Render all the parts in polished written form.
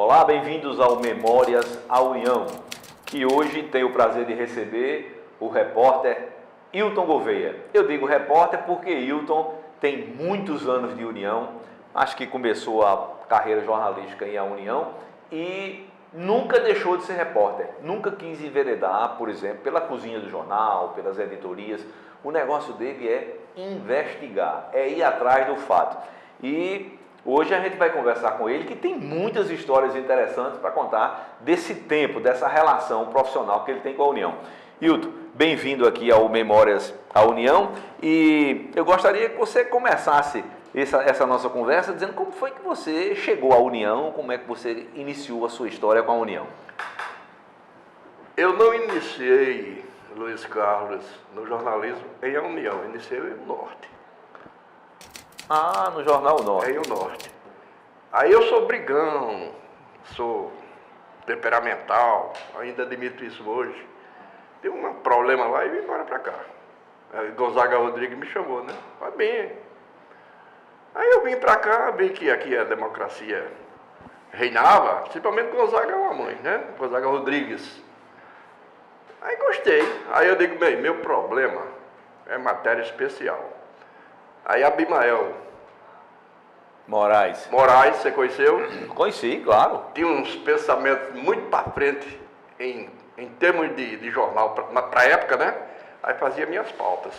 Olá, bem-vindos ao Memórias à União, que hoje tem o prazer de receber o repórter Hilton Gouveia. Eu digo repórter porque Hilton tem muitos anos de União, acho que começou a carreira jornalística em A União e nunca deixou de ser repórter, nunca quis enveredar, por exemplo, pela cozinha do jornal, pelas editorias. O negócio dele é investigar, é ir atrás do fato. E hoje a gente vai conversar com ele, que tem muitas histórias interessantes para contar desse tempo, dessa relação profissional que ele tem com a União. Hilton, bem-vindo aqui ao Memórias à União, e eu gostaria que você começasse essa nossa conversa dizendo como foi que você chegou à União, como é que você iniciou a sua história com a União. Eu não iniciei, Luiz Carlos, no jornalismo em A União, iniciei no Norte. Ah, no Jornal Norte. Em O Norte. Aí eu sou brigão, sou temperamental, ainda admito isso hoje. Tem um problema lá e vim embora pra cá. Aí Gonzaga Rodrigues me chamou, né? Vai bem. Aí eu vim pra cá, vi que aqui a democracia reinava, principalmente Gonzaga é uma mãe, né? Gonzaga Rodrigues. Aí gostei. Aí eu digo, bem, meu problema é matéria especial. Aí Abimael Moraes, você conheceu? Conheci, claro. Tinha uns pensamentos muito para frente em termos de jornal, para a época, né? Aí fazia minhas pautas.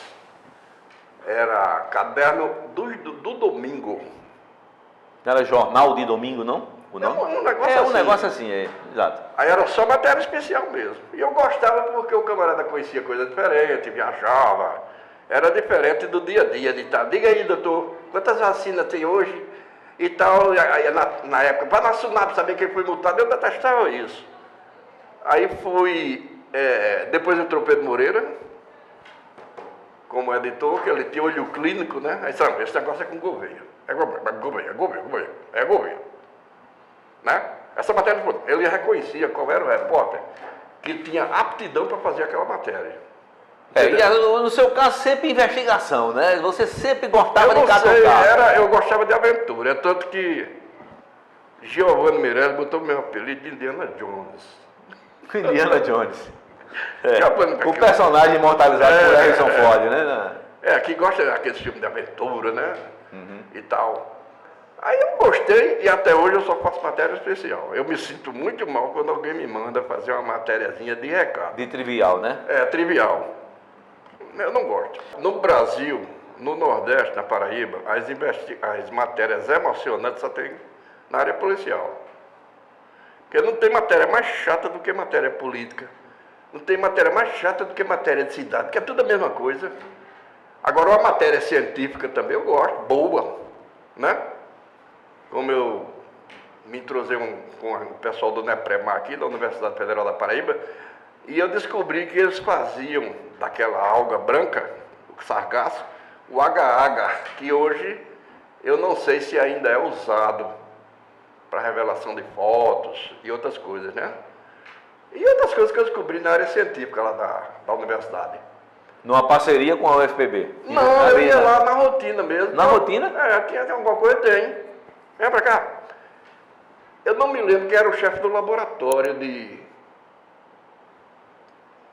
Era caderno do domingo. Não era Jornal de Domingo, não? O nome? Não, um negócio é assim. Um negócio assim, é, exato. Aí era só matéria especial mesmo. E eu gostava porque o camarada conhecia coisa diferente, viajava. Era diferente do dia a dia, de estar. Diga aí, doutor, quantas vacinas tem hoje? E tal, aí, na época, para na SUNAP saber quem foi multado, eu detestava isso. Aí fui, depois entrou Pedro Moreira, como editor, que ele tinha olho clínico, né? Aí sabe, esse negócio é com Gouveia. É Gouveia. Né? Essa matéria, ele reconhecia qual era o repórter que tinha aptidão para fazer aquela matéria. E no seu caso, sempre investigação, né? Você sempre gostava de catucar. Eu gostava de aventura, tanto que Giovanni Meirelles botou meu apelido de Indiana Jones. Indiana Jones. O personagem imortalizado por Harrison Ford, né? Que gosta daqueles filmes de aventura, né? E tal. Aí eu gostei e até hoje eu só faço matéria especial. Eu me sinto muito mal quando alguém me manda fazer uma matériazinha de recado. De trivial, né? Trivial. Eu não gosto. No Brasil, no Nordeste, na Paraíba, as matérias emocionantes só tem na área policial. Porque não tem matéria mais chata do que matéria política. Não tem matéria mais chata do que matéria de cidade, porque é tudo a mesma coisa. Agora, uma matéria científica também eu gosto, boa, né? Como eu me entrosei com o pessoal do NEPREMAR aqui, da Universidade Federal da Paraíba, e eu descobri que eles faziam daquela alga branca, o sargaço, o agar-agar, que hoje eu não sei se ainda é usado para revelação de fotos e outras coisas, né? E outras coisas que eu descobri na área científica lá da universidade. Numa parceria com a UFPB? Não, eu ia lá na rotina mesmo. Na rotina? Tinha alguma coisa, tem. Vem pra cá. Eu não me lembro quem era o chefe do laboratório de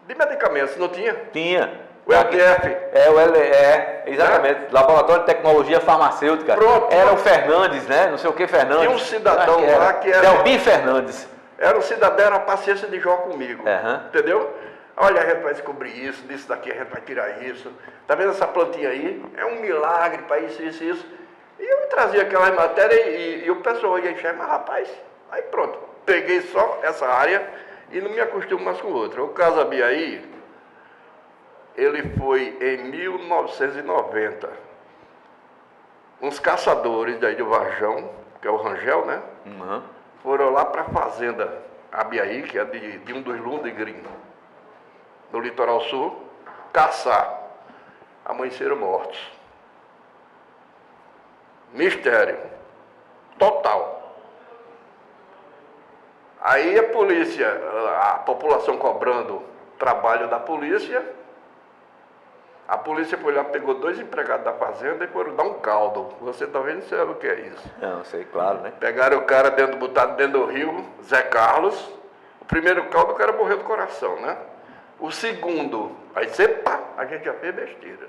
medicamentos, não tinha? Tinha. O LTF. Exatamente. Laboratório de Tecnologia Farmacêutica. Pronto. Era o Fernandes, né? Não sei o que Fernandes. Tinha um cidadão lá que era... Delbi Fernandes. Era um cidadão, era a paciência de Jó comigo. Entendeu? Olha, a gente vai descobrir isso, disso daqui a gente vai tirar isso. Tá vendo essa plantinha aí? É um milagre para isso. E eu trazia aquelas matérias e o pessoal ia enxergar, mas rapaz, aí pronto. Peguei só essa área e não me acostumo mais com outra. O caso Abiaí, ele foi em 1990. Uns caçadores daí do Varjão, que é o Rangel, né? Foram lá para a fazenda Abiaí, que é de um dos Lundgren, no litoral sul, caçar. Amanheceram mortos. Mistério. Total. Aí a polícia, a população cobrando trabalho da polícia, A polícia foi lá, pegou 2 empregados da fazenda e foram dar um caldo. Você talvez não sabe o que é isso. Não, sei, claro, né? Pegaram o cara botado dentro do rio, Zé Carlos. O primeiro caldo, o cara morreu do coração, né? O segundo, aí sempre, pá, a gente já fez besteira.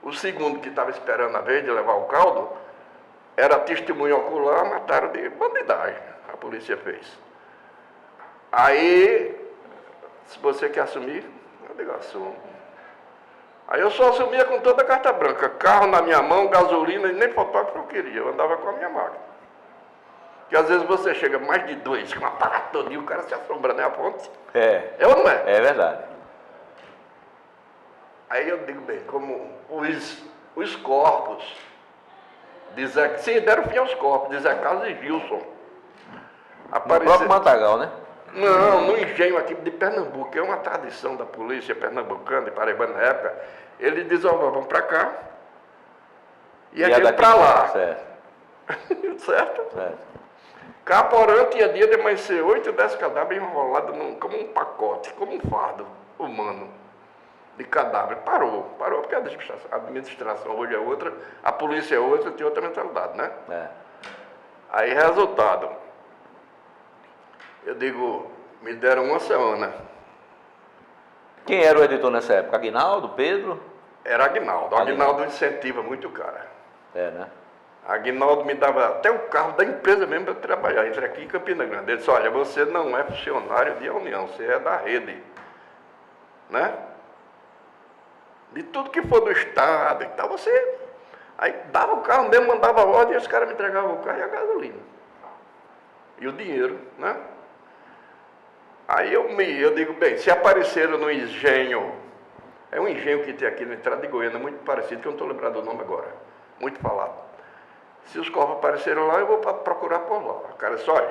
O segundo que estava esperando a vez de levar o caldo, era testemunho ocular, mataram de bandidagem. A polícia fez. Aí, se você quer assumir, eu digo, assumo. Aí eu só assumia com toda a carta branca. Carro na minha mão, gasolina, e nem fotógrafo eu queria. Eu andava com a minha máquina. Porque às vezes você chega mais de 2, com uma parada toda e o cara se assombra, né, a ponte? É. É ou não é? É verdade. Aí eu digo bem, como os corpos de Zé... Sim, deram fim aos corpos de Zé Carlos e Gilson. No próprio Matagal, né? Não, no engenho aqui de Pernambuco, que é uma tradição da polícia pernambucana e paraibana na época, eles dizem, ó, vamos pra cá e aquele pra lá. Certo. Certo? Caporã tinha dia de amanhecer 8 ou 10 cadáveres enrolados como um pacote, como um fardo humano de cadáver. Parou porque a administração hoje é outra, a polícia é outra, tem outra mentalidade, né? É. Aí, resultado, eu digo, me deram uma semana. Quem era o editor nessa época? Aguinaldo, Pedro? Era Aguinaldo. Aguinaldo incentiva muito o cara. É, né? Aguinaldo me dava até o carro da empresa mesmo para eu trabalhar, entre aqui em Campina Grande. Ele disse, olha, você não é funcionário de União, você é da rede. Né? De tudo que for do Estado e tal, você... Aí dava o carro mesmo, mandava a ordem e os caras me entregavam o carro e a gasolina. E o dinheiro, né? Aí eu digo, bem, se apareceram no engenho, é um engenho que tem aqui na entrada de Goiânia, muito parecido, que eu não estou lembrado do nome agora, muito falado. Se os corpos apareceram lá, eu vou procurar por lá. O cara disse, olha,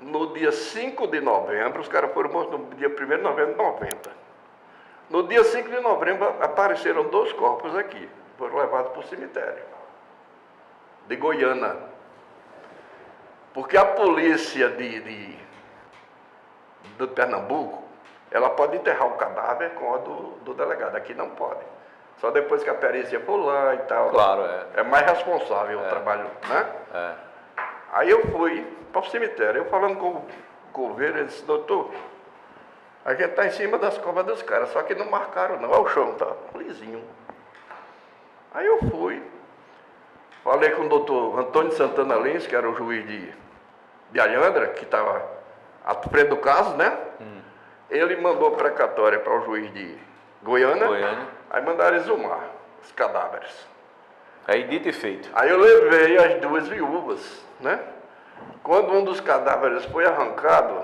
no dia 5 de novembro, os caras foram mortos no dia 1º de novembro de 90. No dia 5 de novembro, apareceram 2 corpos aqui, foram levados para o cemitério de Goiânia. Porque a polícia de Pernambuco, ela pode enterrar o cadáver com a do delegado. Aqui não pode. Só depois que a perícia for lá e tal. Claro, é. É mais responsável o trabalho, né? É. Aí eu fui para o cemitério. Eu falando com o governo, ele disse, doutor, a gente está em cima das covas dos caras, só que não marcaram não. Olha o chão, tá lisinho. Aí eu fui. Falei com o doutor Antônio Santana Lins, que era o juiz de Alhandra, que estava à frente do caso, né? Ele mandou precatória para o juiz de Goiânia. Aí mandaram exumar os cadáveres. Aí dito e feito. Aí eu levei as 2 viúvas, né? Quando um dos cadáveres foi arrancado,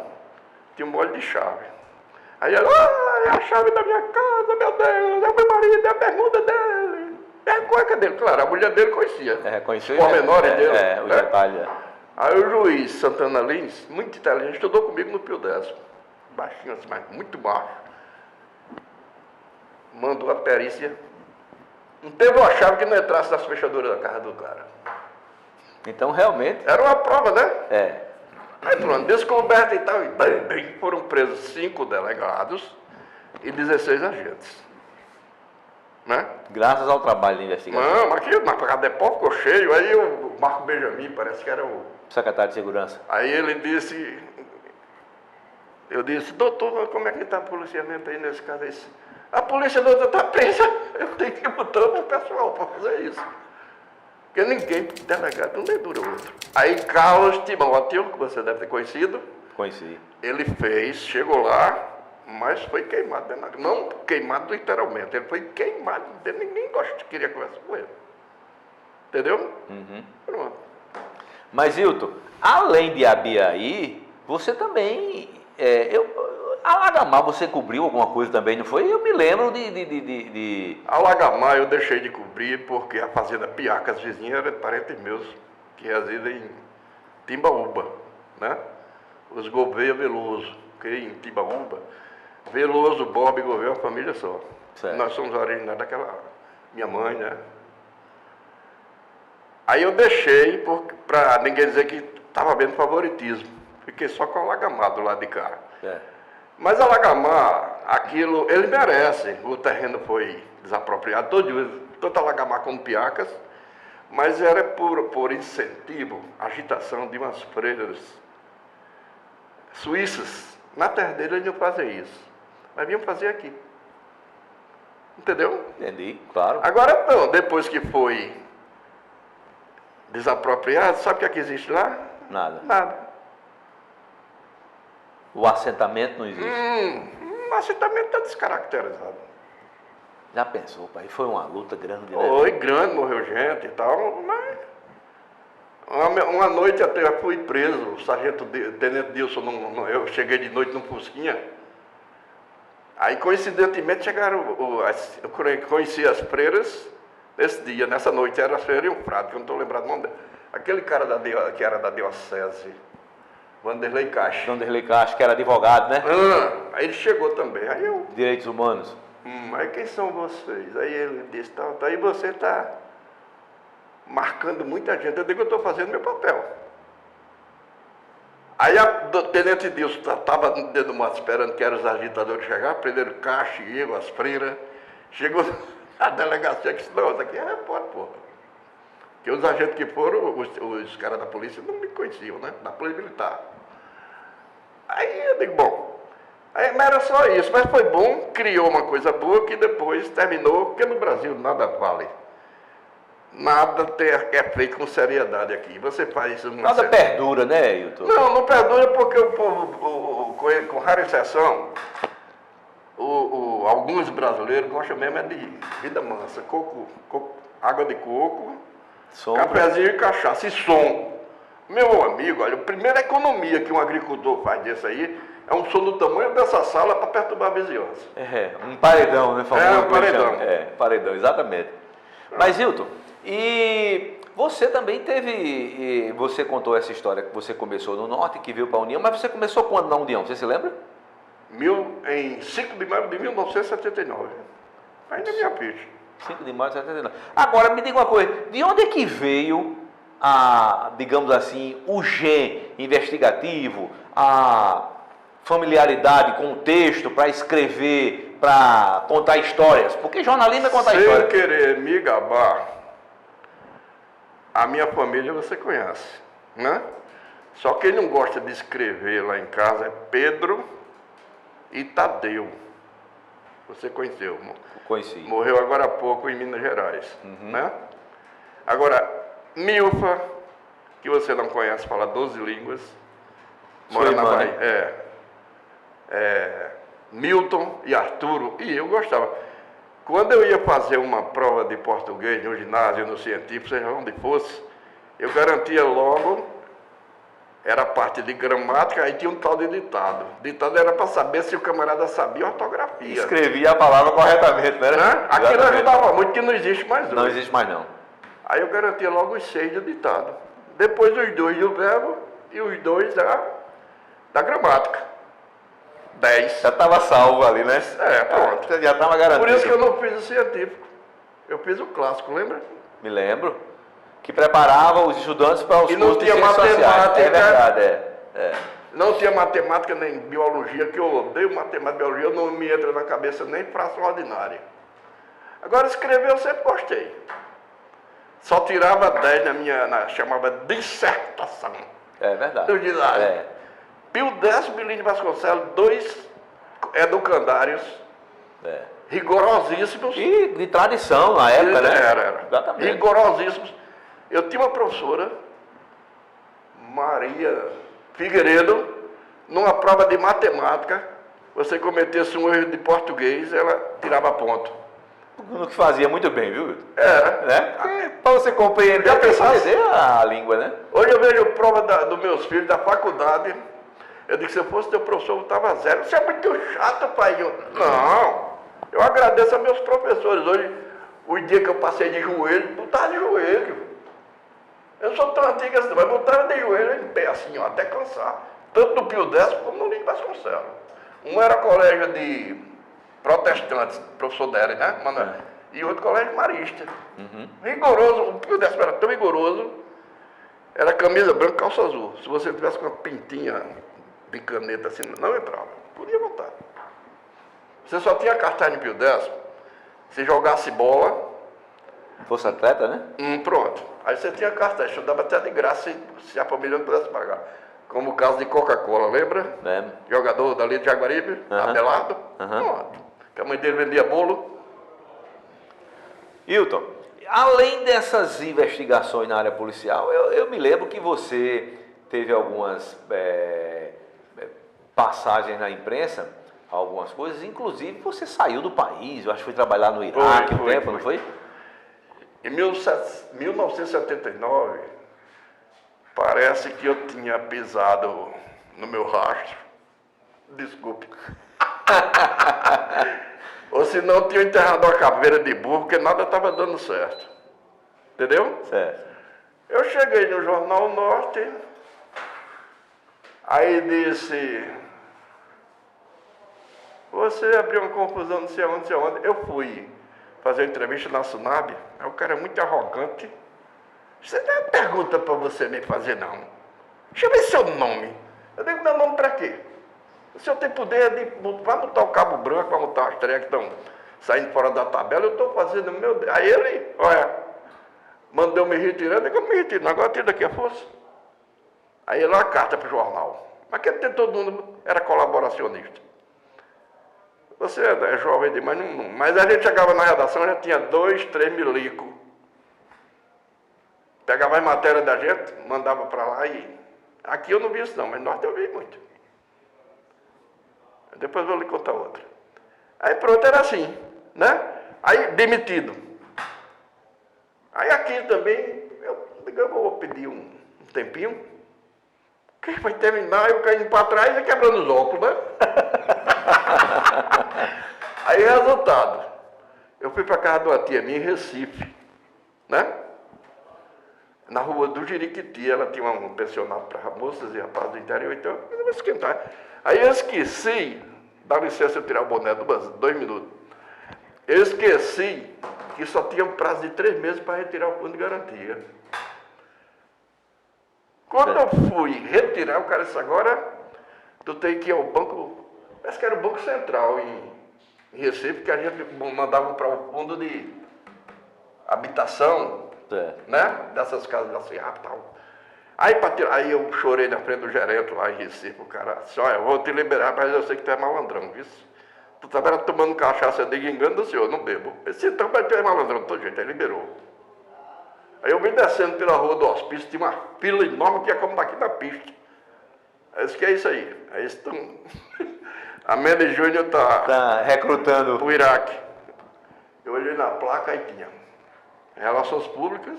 tinha um molho de chave. Aí ela, é a chave da minha casa, meu Deus, é o meu marido, é a bermuda dele, é a cueca dele. Claro, a mulher dele conhecia. Conhecia. Os pormenores dele. os detalhes. Aí o juiz Santana Lins, muito inteligente, estudou comigo no Pio Décimo. Baixinho assim, mas muito baixo. Mandou a perícia. Não teve uma chave que não entrasse nas fechaduras da casa do cara. Então, realmente... Era uma prova, né? É. Aí pronto, descoberta e tal, e bem, foram presos 5 delegados e 16 agentes. Né? Graças ao trabalho de investigação. Não, mas aqui na Cadepó ficou cheio, aí o Marco Benjamin, parece que era o... Secretário de Segurança. Aí ele disse... Eu disse, doutor, como é que está o policiamento aí nesse caso? A polícia doutor está presa, eu tenho que botar o pessoal para fazer isso. Porque ninguém, delegado, não nem dura outro. Aí Carlos Timóteo, que você deve ter conhecido. Conheci. Ele fez, chegou lá, mas foi queimado. Não queimado literalmente, ele foi queimado. Ninguém queria conversar com ele. Entendeu? Pronto. Mas, Hilton, além de Abiaí, você também... Alagamar, você cobriu alguma coisa também, não foi? Eu me lembro de... Alagamar eu deixei de cobrir porque a fazenda Piacas vizinha era de parentes meus que residem em Timbaúba, né? Os Gouveia Veloso, que em Timbaúba, Veloso, Bob e Gouveia, uma família só. Certo. Nós somos originários daquela... Minha mãe, né? Aí eu deixei para ninguém dizer que estava vendo favoritismo. Fiquei só com Alagamar do lado de cá. É. Mas Alagamar, aquilo, ele merece. O terreno foi desapropriado, todo alagamar com piacas, mas era por incentivo, agitação de umas freiras suíças. Na terra dele eles iam fazer isso, mas vinham fazer aqui. Entendeu? Entendi, claro. Agora não, depois que foi desapropriado, sabe o que é que existe lá? Nada. Nada. O assentamento não existe. O assentamento está descaracterizado. Já pensou, pai? Foi uma luta grande, né? Foi grande, morreu gente e tal, mas uma noite até eu fui preso, o sargento Tenente Dilson, eu cheguei de noite num Fusquinha. Aí coincidentemente chegaram, eu conheci as freiras nesse dia, nessa noite, era a freira e um frade, que eu não estou lembrado o nome dele. Aquele cara que era da diocese, Vanderlei Caixa. Vanderlei Caixa, que era advogado, né? Aí ele chegou também, aí eu... Direitos humanos. Aí quem são vocês? Aí ele disse, aí você está marcando muita gente. Eu digo, eu estou fazendo meu papel. Aí a Tenente Dilson estava dentro do mato esperando que eram os agitadores chegar, prenderam Caixa e eu, as freiras. Chegou a delegacia que disse, não, isso aqui é repórter, porra. Porque os agentes que foram, os caras da polícia não me conheciam, né? Da polícia militar. Aí eu digo, bom, mas era só isso, mas foi bom, criou uma coisa boa que depois terminou, porque no Brasil nada vale. Nada é feito com seriedade aqui. Você faz isso... Nada perdura, né, Hilton? Não perdura porque o povo, com rara exceção, alguns brasileiros gostam mesmo de vida mansa, água de coco, cafezinho e cachaça e som. Meu amigo, olha, a primeira economia que um agricultor faz disso aí é um som do tamanho dessa sala para perturbar a vizinhança. Um paredão, né? Um paredão. Paredão, exatamente. Mas, Hilton, e você também teve, você contou essa história que você começou no Norte, que veio para a União, mas você começou quando na União? Você se lembra? Em 5 de maio de 1979. Ainda minha ficha. 5 de maio de 79. Agora, me diga uma coisa, de onde é que veio digamos assim, o gen investigativo, a familiaridade com o texto para escrever, para contar histórias? Porque jornalismo é contar histórias. Sem querer me gabar, a minha família você conhece, né? Só quem não gosta de escrever lá em casa é Pedro e Tadeu. Você conheceu? Conheci. Morreu agora há pouco em Minas Gerais, né? Agora, Milfa, que você não conhece, fala 12 línguas, mora na Bahia. Milton e Arturo, e eu gostava. Quando eu ia fazer uma prova de português no ginásio, no científico, seja onde fosse, eu garantia logo, era parte de gramática, aí tinha um tal de ditado. Ditado era para saber se o camarada sabia ortografia. Escrevia a palavra corretamente, né? Aquilo ajudava muito, que não existe mais hoje. Não existe mais não. Aí eu garantia logo os 6 do ditado. Depois os 2 do verbo e os 2 da gramática. 10. Já estava salvo ali, né? Pronto. Você já estava garantido. Por isso que eu não fiz o científico. Eu fiz o clássico, lembra? Me lembro. Que preparava os estudantes para os cursos de ciências sociais. É verdade, Não tinha matemática nem biologia, que eu odeio matemática e biologia, não me entra na cabeça nem fração ordinária. Agora escrever eu sempre gostei. Só tirava 10 chamava dissertação. É verdade. Do ginásio. Pio Décio Bilínio Vasconcelos, 2 educandários, rigorosíssimos. E de tradição na época, né? Era. Exatamente. Rigorosíssimos. Eu tinha uma professora, Maria Figueiredo, numa prova de matemática, você cometesse um erro de português, ela tirava ponto. No que fazia muito bem, viu? Era. Né? Para você compreender, a língua, né? Hoje eu vejo prova dos meus filhos da faculdade. Eu digo, se eu fosse teu professor, eu estava 0. Você é muito chato, pai. Não. Eu agradeço a meus professores. Hoje, o dia que eu passei de joelho, botaram de joelho. Eu não sou tão antigo assim, mas botaram de joelho em pé, assim, ó, até cansar. Tanto no Pio Décio como no Lino Vasconcelos. Um era colégio de protestantes, professor Délio, né? E outro colégio marista. Rigoroso, o Pio Décio era tão rigoroso, era camisa branca, calça azul. Se você tivesse com uma pintinha de caneta assim, não entrava. Podia voltar. Você só tinha cartaz no Pio Décimo se jogasse bola. Fosse atleta, né? Pronto. Aí você tinha cartaz, estudava até de graça se a família não pudesse pagar. Como o caso de Coca-Cola, lembra? Lembro. Jogador dali de Jaguaribe, Abelardo. Pronto. Que a mãe dele vendia bolo. Hilton, além dessas investigações na área policial, eu me lembro que você teve algumas passagens na imprensa, algumas coisas, inclusive você saiu do país, eu acho que foi trabalhar no Iraque um tempo, não foi? Em 1979, parece que eu tinha pisado no meu rastro. Desculpe. Ou senão tinha enterrado uma caveira de burro, porque nada estava dando certo. Entendeu? Certo. Eu cheguei no Jornal Norte, aí disse, você abriu uma confusão, não sei aonde. Eu fui fazer uma entrevista na Sunab, aí o cara é muito arrogante. Você tem uma pergunta para você me fazer, não. Deixa eu ver seu nome. Eu digo, meu nome para quê? O senhor tem poder de... Vai botar o cabo branco, vai botar as trechas que estão saindo fora da tabela, eu estou fazendo meu... Aí ele, olha, mandou me retirar, eu digo, eu me retiro, agora tira daqui a força. Aí ele, uma carta para o jornal. Mas que todo mundo era colaboracionista. Você é jovem demais, não, mas a gente chegava na redação, já tinha 2, 3 milicos. Pegava as matérias da gente, mandava para lá e... Aqui eu não vi isso não, mas norte eu vi muito. Depois eu vou lhe contar outra. Aí pronto, era assim, né? Aí demitido. Aí aqui também, eu vou pedir um tempinho. Que vai terminar, eu caindo para trás e quebrando os óculos, né? Aí resultado, eu fui para casa de uma tia minha em Recife, né? Na rua do Jiriquiti, ela tinha um pensionato para moças e rapazes do interior, então eu vou esquentar. Aí eu esqueci, dá licença eu tirar o boné do 2 minutos. Eu esqueci que só tinha um prazo de 3 meses para retirar o fundo de garantia. Quando eu fui retirar, o cara disse, agora tu tem que ir ao banco, parece que era o Banco Central em Recife, que a gente mandava para o fundo de habitação, né? Dessas casas da CIAP e tal. Aí eu chorei na frente do gerente lá em Recife, o cara disse, olha, eu vou te liberar, mas eu sei que tu é malandrão, viu? Tu estava tomando cachaça, eu digo, engano do senhor, não bebo. Eu disse, então, mas tu é malandrão, todo jeito, aí liberou. Aí eu vim descendo pela rua do hospício, tinha uma fila enorme que ia como daqui da pista. Aí eu disse, que é isso aí? Aí eles estão... A Mendes Júnior tá recrutando pro Iraque. Eu olhei na placa e tinha Relações Públicas,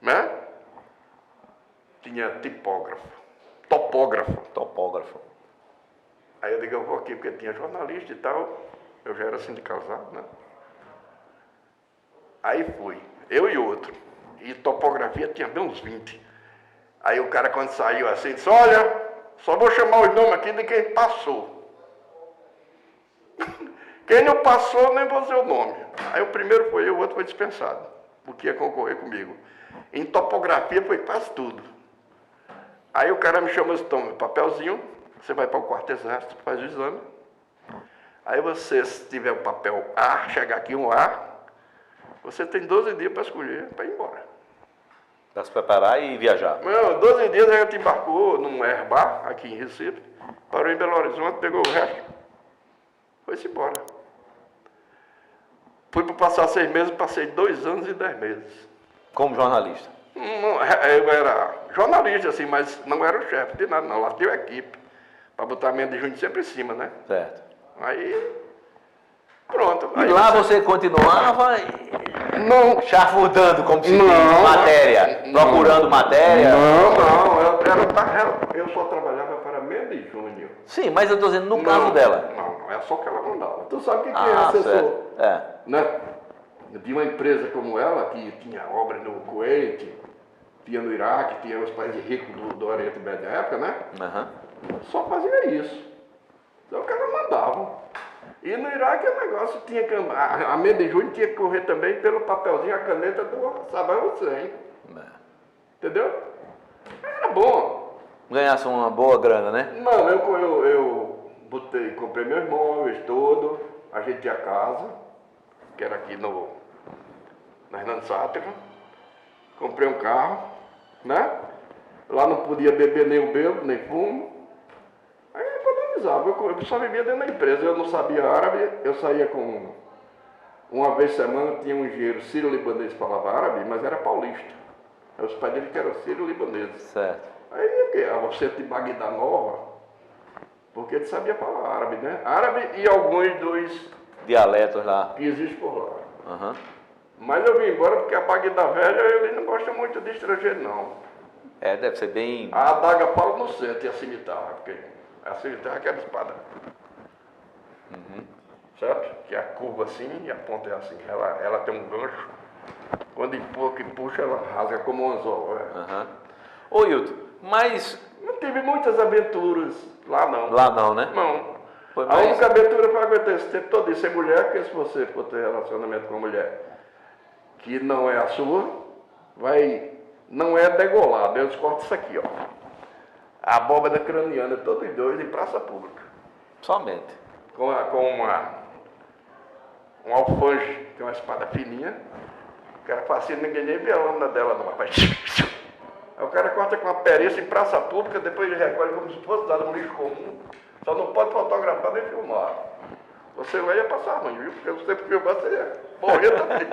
né? Tinha topógrafo. Aí eu digo, eu vou aqui porque tinha jornalista e tal. Eu já era sindicalizado, né? Aí fui, eu e outro. E topografia tinha bem uns 20. Aí o cara quando saiu assim, disse, olha, só vou chamar os nomes aqui de quem passou. Quem não passou, nem vou dizer o nome. Aí o primeiro foi eu, o outro foi dispensado, porque ia concorrer comigo. Em topografia foi quase tudo. Aí o cara me chamou, toma papelzinho, você vai para o quarto exército, faz o exame. Aí você, se tiver o papel A, chegar aqui um A, você tem 12 dias para escolher, para ir embora. Para se preparar e viajar. Não, 12 dias a gente embarcou num Airbar, aqui em Recife, parou em Belo Horizonte, pegou o resto, foi-se embora. Fui para passar 6 meses, passei 2 anos e 10 meses. Como jornalista? Eu era jornalista, assim, mas não era o chefe de nada, não. Lá tinha a equipe, para botar a Mendes Júnior sempre em cima, né? Certo. Aí, pronto. E aí lá você continuava não chafurdando, como se diz, não, matéria, procurando matéria? Não, eu só trabalhava para Mendes Júnior. Sim, mas eu estou dizendo no caso dela. Não, é só que ela mandava. Tu sabe o que é Ah, assessor? certo. É. Né? De uma empresa como ela, que tinha obra no Kuwait, tinha no Iraque, tinha os países ricos do Oriente Médio da época, né? Só fazia isso. Então o cara mandava. E no Iraque o negócio tinha que... A Mendes Júnior tinha que correr também pelo papelzinho, a caneta do Saddam Hussein. Entendeu? Era bom. Ganhasse uma boa grana, né? Não, eu comprei meus móveis todo, ajeitei a casa, que era aqui na Hernando Sátira. Comprei um carro, né? Lá não podia beber nem o bebo, nem fumo. Aí eu economizava, eu só vivia dentro da empresa, eu não sabia árabe, eu saía com... Uma vez por semana tinha um engenheiro sírio-libanês que falava árabe, mas era paulista. Aí os pais dele que eram sírio-libaneses. Certo. Aí o centro de Bagdá Nova, porque ele sabia falar árabe, né? Árabe e alguns dos Dialetos lá. que existem por lá. Uhum. Mas eu vim embora porque a Bagdá Velha, ele não gosta muito de estrangeiro, não. É, deve ser bem... A adaga fala no centro e a cimitarra, porque a cimitarra é aquela espada. Certo? Que é a curva assim e a ponta é assim. Ela tem um gancho. Quando empurra, que puxa, ela rasga como um anzol. Uhum. Ô, Hilton, mas... Não tive muitas aventuras lá, não. Lá não, né? Não. Foi A mais... única aventura foi aguentar esse tempo todo de ser mulher, porque se você for ter relacionamento com uma mulher que não é a sua, não é degolado. Eles cortam isso aqui, ó. A abóbada craniana, todos os dois, em praça pública. Somente. Com um alfange, que é uma espada fininha, que era fácil, ninguém nem vê a lâmina dela, não, rapaz. Aí o cara corta com uma perícia em praça pública, depois ele recolhe como se fosse dado um lixo comum. Só não pode fotografar nem filmar. Você lá ia passar ruim, viu? Porque você filmar, você ia morrer também.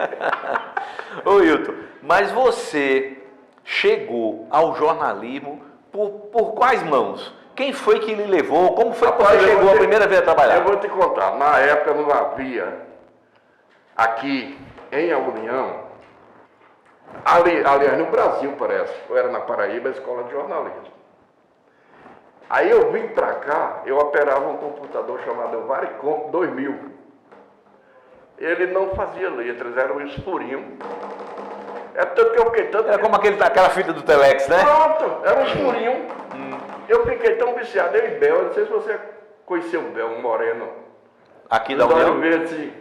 Ô, Hilton, mas você chegou ao jornalismo por quais mãos? Quem foi que lhe levou? Como foi que você chegou a primeira vez a trabalhar? Eu vou te contar. Na época não havia aqui em União, aliás, no Brasil parece, eu era na Paraíba, a escola de jornalismo. Aí eu vim pra cá, eu operava um computador chamado Varicomp 2000. Ele não fazia letras, era um escurinho. É tanto que eu fiquei tanto... Era como aquela fita do Telex, né? Pronto, era um escurinho. Eu fiquei tão viciado, eu e Bel, não sei se você conheceu o Bel, um moreno. Aqui da Olho União? verde, sim.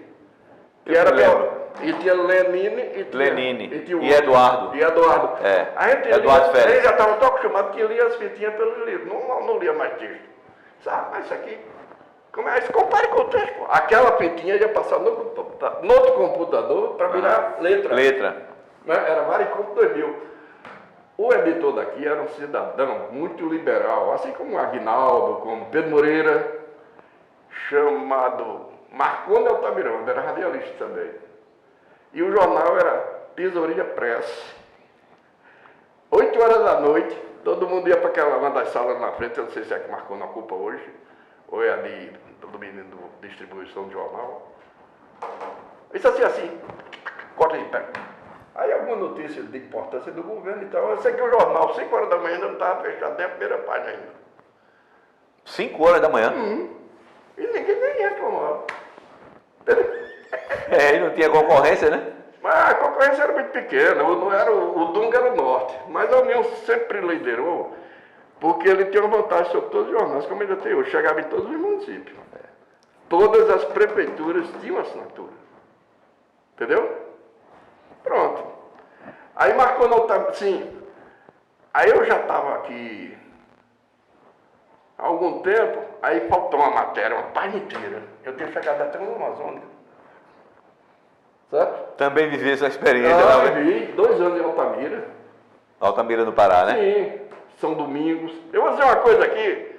Que Eu era lembro. meu. E tinha Lenine e Eduardo. E Eduardo. É. A gente Eduardo lia, Félix. ele já estava tão acostumado que lia as fitinhas pelos livros. Não lia mais texto. Sabe, mas isso aqui. Como é isso? Compare com o texto. Pô. Aquela fitinha ia passar no outro computador para virar letra. Letra. Né? Era Varicomp 2000. O editor daqui era um cidadão muito liberal, assim como o Aguinaldo, como Pedro Moreira, chamado Marconi Altamiranda, era radialista também. E o jornal era Tesourinha Press. 8 horas da noite, todo mundo ia para uma das salas na frente, eu não sei se é que marcou na culpa hoje, ou é a do menino de distribuição de jornal. Isso assim, corta de pé. Aí alguma notícia de importância do governo e tal. Eu sei que o jornal, 5 horas da manhã, ainda não estava fechado, nem a primeira página ainda. 5 horas da manhã? E ninguém nem reclamava. Entendeu? É, e não tinha concorrência, né? Mas a concorrência era muito pequena, o Dunga era o norte. Mas a União sempre liderou, porque ele tinha uma vantagem sobre todos os jornais, como ainda tem hoje. Chegava em todos os municípios. Todas as prefeituras tinham assinatura. Entendeu? Pronto. Aí marcou no... Sim. Aí eu já estava aqui há algum tempo, aí faltou uma matéria, uma página inteira. Eu tinha chegado até no Amazônia. Certo? Também vivi essa experiência. Eu vivi 2 anos em Altamira. Altamira no Pará, né? Sim, São Domingos. Eu vou dizer uma coisa aqui,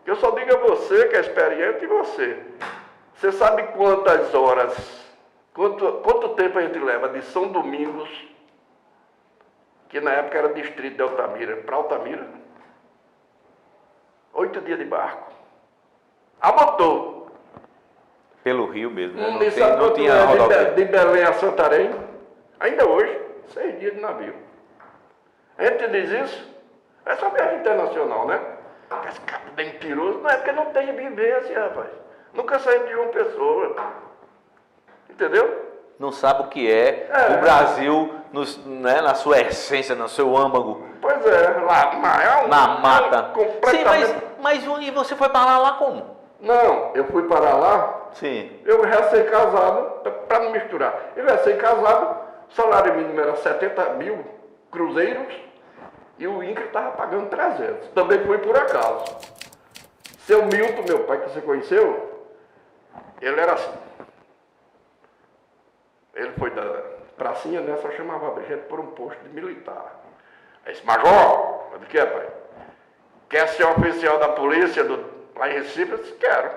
que eu só digo a você que é experiente e você. Você sabe quantas horas, quanto tempo a gente leva de São Domingos, que na época era distrito de Altamira, para Altamira? 8 dias de barco. A motor. Pelo rio mesmo, né? Não tinha rodovia. de Belém a Santarém, ainda hoje, 6 dias de navio. A gente diz isso, é só viagem internacional, né? Esse cara mentiroso, não é porque não tem vivência, rapaz. Nunca saiu de uma pessoa. Entendeu? Não sabe o que é o Brasil, né, na sua essência, no seu âmago. Pois é, lá na mata. Completamente... Sim, mas e você foi parar lá como? Não, eu fui parar lá. Sim. Eu recém-casado, para não misturar. Eu recém-casado, o salário mínimo era 70 mil cruzeiros e o INCRA estava pagando 300. Também foi por acaso. Seu Milton, meu pai, que você conheceu, ele era assim. Ele foi da pracinha, né? Só chamava a gente por um posto de militar. Aí disse, Major, o que é, pai? Quer ser oficial da polícia lá em Recife? Eu disse, quero.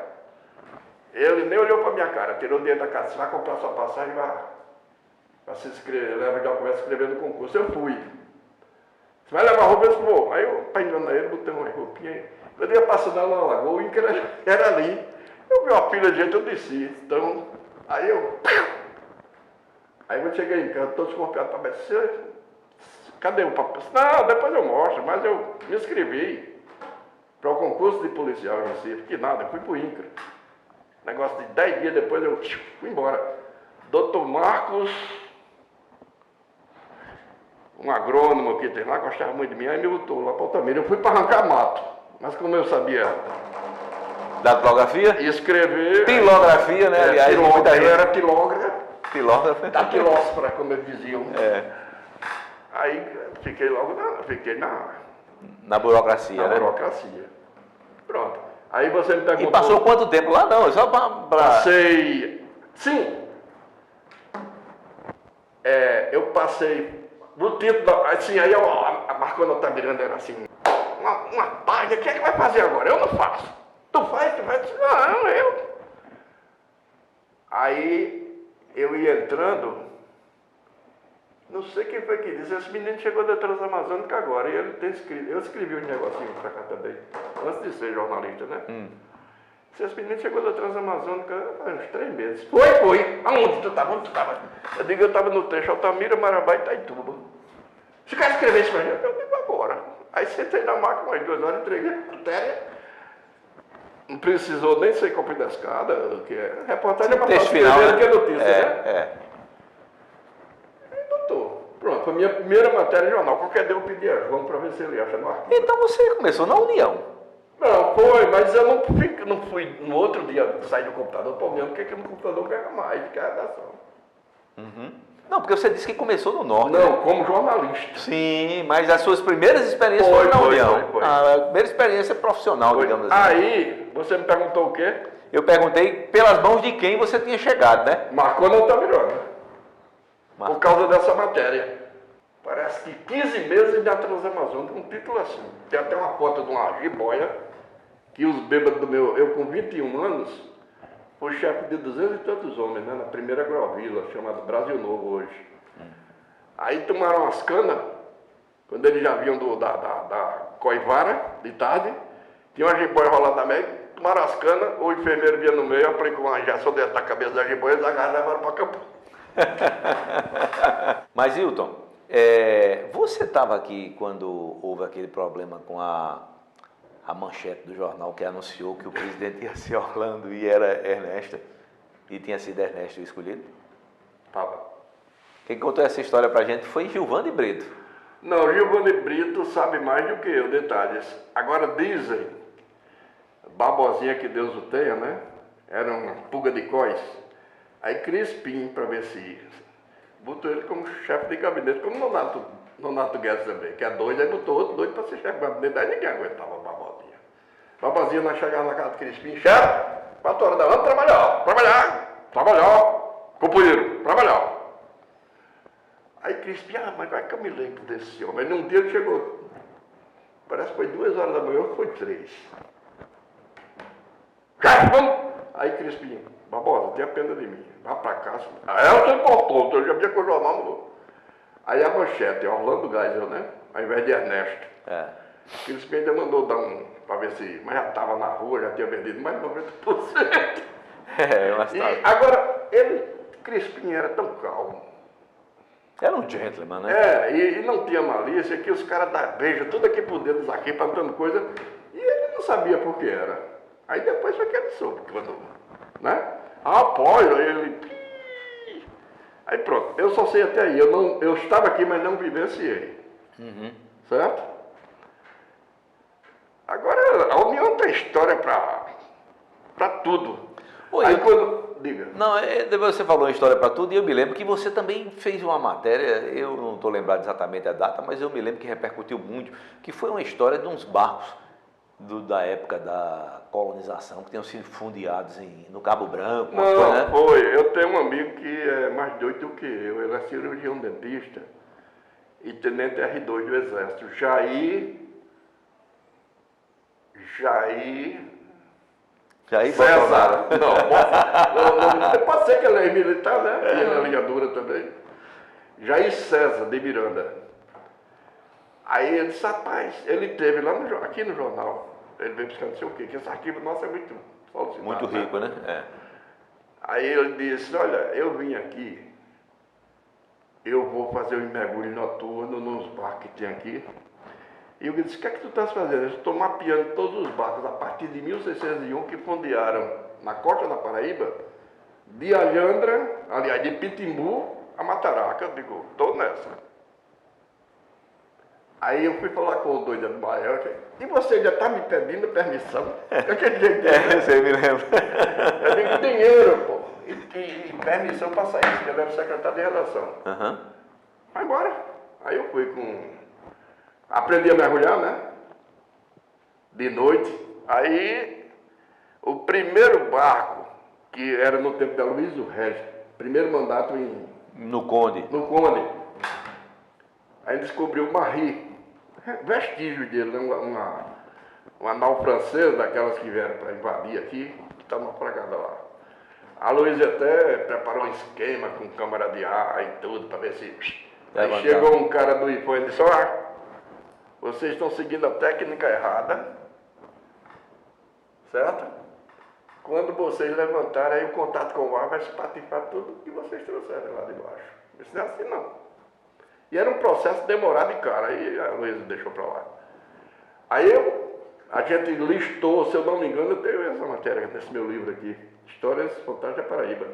Ele nem olhou para minha cara, tirou o dinheiro da casa, vai comprar sua passagem, vai se inscrever, leva já começa a escrever no concurso. Eu fui. Você vai levar roupa? Eu disse, vou. Aí eu, para enganar ele, botei uma roupinha aí. Quando eu ia passando lá na lagoa, o Inca era ali. Eu vi uma pilha de gente, eu desci. Então, aí eu... Aí eu cheguei em casa, todo desconfiado, para ver, cadê o papel? Não, depois eu mostro, mas eu me inscrevi para o concurso de policial em Recife, que nada, eu fui para o INCRA. Negócio de 10 dias depois eu fui embora. Doutor Marcos, um agrônomo que tem lá, gostava muito de mim, aí me botou lá para Altamira. Eu fui para arrancar mato, mas como eu sabia Datilografia? escrever... Tilografia, né? Aliás, eu era tilógrafo. Tilógrafo. Datilósfera, como eles diziam. É. Aí fiquei Na burocracia, na né? burocracia. Pronto. Aí você me perguntou... E passou quanto tempo lá? Não, só para... Passei... Sim. Eu passei no título... Assim, aí a Marcona Altamiranda era assim... Uma página, o que é que vai fazer agora? Eu não faço. Tu faz? Não, eu... Aí eu ia entrando... Não sei quem foi que disse, esse menino chegou da Transamazônica agora, e ele tem escrito, eu escrevi um negocinho pra cá também, antes de ser jornalista, né? Esse menino chegou da Transamazônica há uns 3 meses. Foi. Aonde tu estava? Eu digo, eu estava no trecho Altamira, Marabá e Itaituba. Se quer escrever isso pra gente, eu digo agora. Aí sentei na máquina umas 2 horas, entreguei a matéria. Não precisou nem ser copia da escada, que é reportagem, é texto final, né? Que é notícia, né? Pronto, foi a minha primeira matéria de jornal. Qualquer dia eu pedi a João para ver se ele acha no arquivo. Então você começou na União. Não, foi, mas eu não fui no outro dia sair do computador para o União, porque no computador pega mais de que a redação. Não, porque você disse que começou no Norte. Não, né? como jornalista. Sim, mas as suas primeiras experiências foram na União. Foi. A primeira experiência profissional, digamos assim. Aí, você me perguntou o quê? Eu perguntei pelas mãos de quem você tinha chegado, né? Marcona Altamiranda. Por causa dessa matéria. Parece que 15 meses da Transamazônica, um título assim. Tem até uma foto de uma jiboia, que os bêbados do meu... Eu com 21 anos, fui chefe de 200 e tantos homens, né? Na primeira agrovila, chamada Brasil Novo hoje. Aí tomaram umas canas, quando eles já vinham da Coivara, de tarde, tinha uma jiboia rolando na meia, tomaram as canas, o enfermeiro vinha no meio, aplicou uma injeção dentro da cabeça da jiboia, eles agarraram e levaram para campo. Mas, Hilton, você estava aqui quando houve aquele problema com a manchete do jornal que anunciou que o presidente ia ser Orlando e era Ernesto, e tinha sido Ernesto o escolhido? Tava. Quem contou essa história pra gente foi Gilvane Brito. Não, Gilvane Brito sabe mais do que eu, detalhes. Agora dizem, Barbosinha, que Deus o tenha, né? Era uma pulga de cós. Aí Crispim, para ver se... botou ele como chefe de gabinete, como Nonato Guedes também, que é doido, aí botou outro doido para ser chefe de gabinete, aí ninguém aguentava o Barbosinha. Barbosinha, nós chegávamos na casa de Crispim, chefe, 4 horas da manhã, trabalhar, companheiro, trabalhar. Aí Crispim, mas vai que eu me lembro desse homem. Aí num dia ele chegou, parece que foi 2 horas da manhã, ou foi 3. Chefe, vamos! Aí Crispim, Barbosa, tenha pena de mim, vá pra casa. Eu tô importante, eu já vi que o jornal mudou. Aí a manchete, Orlando Geisel, né? Ao invés de Ernesto. Crispim ainda mandou dar pra ver se... Mas já tava na rua, já tinha vendido mais de 90%. E agora, Crispim era tão calmo. Era um gentleman, né? E não tinha malícia, que os caras da beija, tudo aqui por dentro aqui, plantando coisa, e ele não sabia por que era. Aí depois foi que ele soube, quando, né? Apoio, aí ele... Aí pronto, eu só sei até aí, eu estava aqui, mas não vivenciei. Certo? Agora, a União tem história para tudo. Oi, aí quando... Diga. Não, você falou uma história para tudo e eu me lembro que você também fez uma matéria, eu não estou lembrado exatamente a data, mas eu me lembro que repercutiu muito, que foi uma história de uns barcos da época da colonização, que tenham sido fundeados no Cabo Branco? Não, né? foi. Eu tenho um amigo que é mais doido do que eu. Ele é cirurgião dentista e tenente R2 do Exército. Jair César. Não, pode ser que ele é militar, né? E ele é linha dura também. Jair César de Miranda. Aí ele disse, rapaz, ele teve lá aqui no jornal. Ele veio buscar não sei o quê, que esse arquivo nosso é muito solicitado. Muito rico, né? É. Aí ele disse, olha, eu vim aqui, eu vou fazer um mergulho noturno nos barcos que tem aqui. E eu disse, o que é que tu estás fazendo? Eu estou mapeando todos os barcos a partir de 1601 que fundearam na costa da Paraíba, de Alhandra, aliás, de Pitimbu a Mataraca. Eu digo, estou nessa. Aí eu fui falar com o doido do Baião, e você ainda está me pedindo permissão? Você me lembra. Eu digo, dinheiro, pô, e permissão para sair, porque ele era o secretário de redação. Uhum. Vai embora. Aí eu fui aprendi a mergulhar, né? De noite. Aí, o primeiro barco, que era no tempo da Luísio Regis, primeiro mandato no Conde. Aí descobriu o Marie, vestígio dele, né? uma nau francesa, daquelas que vieram para invadir aqui, que está naufragada lá. A Luísa até preparou um esquema com câmara de ar e tudo, para ver se... Aí chegou um cara do IFO e disse, vocês estão seguindo a técnica errada, certo? Quando vocês levantarem aí o contato com o ar, vai espatifar tudo que vocês trouxeram lá de baixo. Isso não é assim não. E era um processo demorado e caro, aí a Luísa deixou para lá. Aí a gente listou, se eu não me engano, eu tenho essa matéria nesse meu livro aqui, Histórias Fantásticas da Paraíba.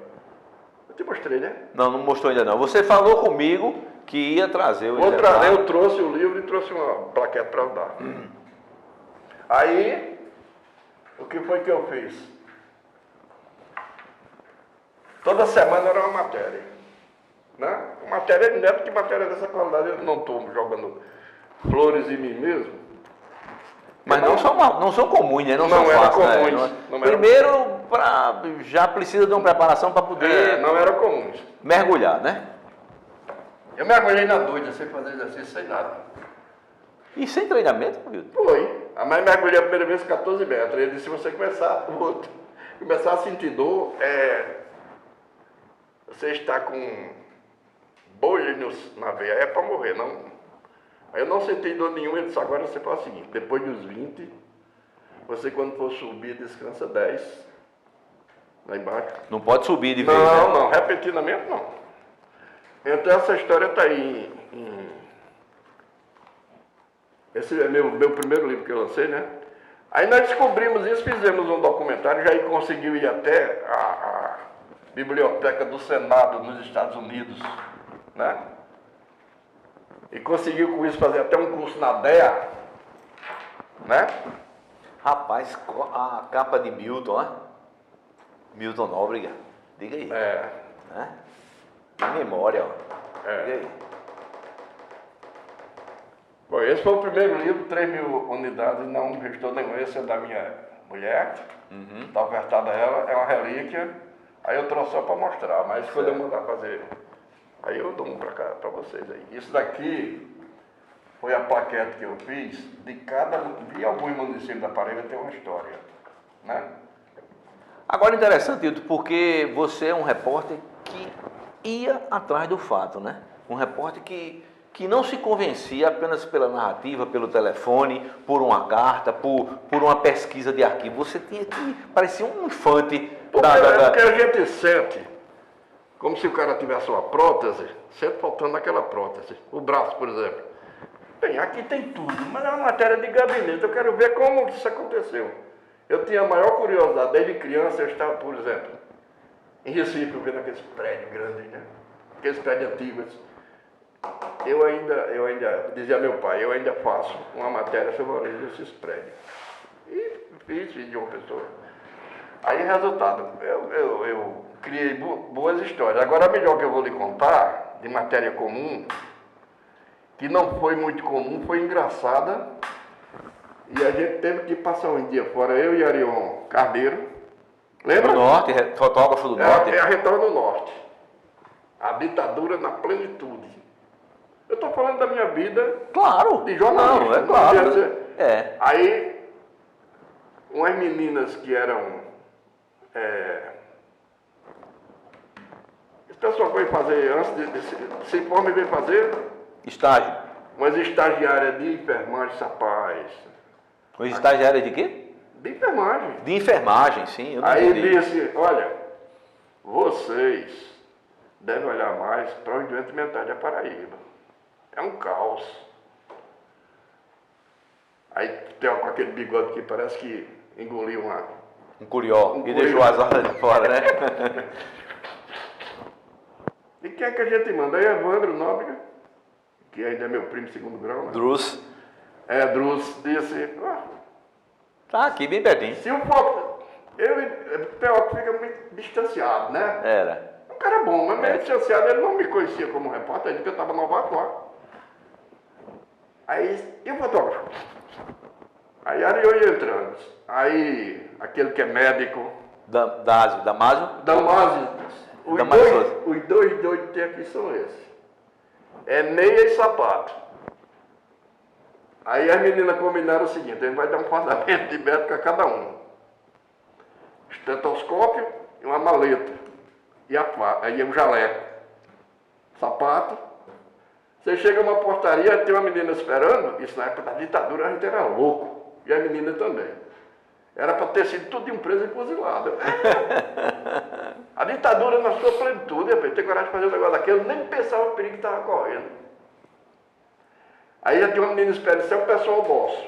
Eu te mostrei, né? Não mostrou ainda não. Você falou comigo que ia trazer o Vou trazer, eu trouxe o livro e trouxe uma plaquete para dar. Aí, o que foi que eu fiz? Toda semana era uma matéria. Né? Matéria não é porque matéria dessa qualidade eu não estou jogando flores em mim mesmo. Mas não são comuns, né? Não são eram fáceis, comuns. Né? Primeiro, já precisa de uma preparação para poder não eram comuns. Mergulhar, né? Eu mergulhei na doida, sem fazer exercício, sem nada. E sem treinamento, Milton? Foi. A mãe mergulhei a primeira vez 14 metros. Ele disse, se você começar a sentir dor, você está com bolha na veia, é para morrer, não. Aí eu não senti dor nenhuma, ele disse, agora você faz o seguinte, depois dos 20, você quando for subir, descansa 10, lá embaixo. Não pode subir de vez, Não, repentinamente não. Então essa história está aí esse é meu primeiro livro que eu lancei, né? Aí nós descobrimos isso, fizemos um documentário, já conseguiu ir até a Biblioteca do Senado nos Estados Unidos, né? E conseguiu com isso fazer até um curso na DEA, né? Rapaz, a capa de Milton, né? Milton Nóbrega, diga aí. Né? Em memória, ó. Diga aí. Bom, esse foi o primeiro livro, 3.000 unidades, não restou nenhum. Esse é da minha mulher, está ofertado a ela, é uma relíquia. Aí eu trouxe só para mostrar, mas quando eu mandar fazer, aí eu dou um para cá, para vocês aí. Isso daqui foi a plaquete que eu fiz, de alguns municípios da Paraíba tem uma história, né? Agora interessante, Hilton, porque você é um repórter que ia atrás do fato, né? Um repórter que não se convencia apenas pela narrativa, pelo telefone, por uma carta, por uma pesquisa de arquivo. Você tinha que parecia um infante. Porque a gente sente como se o cara tivesse uma prótese, sempre faltando naquela prótese. O braço, por exemplo. Bem, aqui tem tudo, mas é uma matéria de gabinete. Eu quero ver como isso aconteceu. Eu tinha a maior curiosidade, desde criança eu estava, por exemplo, em Recife, eu vendo aqueles prédios grandes, né? Aqueles prédios antigos. Eu ainda, dizia meu pai, eu ainda faço uma matéria sobre a origem desses prédios. E fiz de uma pessoa. Aí, resultado, eu criei boas histórias. Agora, a melhor que eu vou lhe contar, de matéria comum, que não foi muito comum, foi engraçada E a gente teve que passar um dia fora, eu e Arion Carneiro. Lembra? Do Norte, fotógrafo do Norte. A gente estava no Norte. A ditadura na plenitude. Eu estou falando da minha vida Claro. de jornalista. Não, é não claro. quer dizer. É. Aí, umas meninas que eram... esse pessoal foi fazer, antes de se forma e veio fazer, Estágio. umas estagiárias de enfermagem, rapaz. Os estagiários de quê? De enfermagem. De enfermagem, sim. Eu não Aí entendi. disse, olha, vocês devem olhar mais para o doente mental da Paraíba. É um caos. Aí tem com aquele bigode que parece que engoliu uma... Um curió. E deixou as horas de fora, né? E quem é que a gente manda? Aí Evandro Nóbrega, que ainda é meu primo de segundo grau, né? Drus. Drus disse, Tá aqui, bem pertinho. se o foco... O P.O. fica muito distanciado, né? Era. Um cara bom, mas meio distanciado, ele não me conhecia como repórter, ele que eu estava novato lá. Aí, e o fotógrafo? Aí Ariel ia entrando. Aí, aquele que é médico... Damásio. Damásio. Os dois doidos que tem aqui são esses. É meia e sapato. Aí as meninas combinaram o seguinte, a gente vai dar um fardamento de médico a cada um. Estetoscópio e uma maleta. E aí um jaleco. Sapato. Você chega numa portaria, tem uma menina esperando, isso na época da ditadura a gente era louco. E a menina também. Era para ter sido tudo de um preso e fuzilado. A ditadura na sua plenitude, eu ter coragem de fazer um negócio daquele, eu nem pensava no perigo que estava correndo. Aí já tinha uma menina esperando, isso é o pessoal nosso,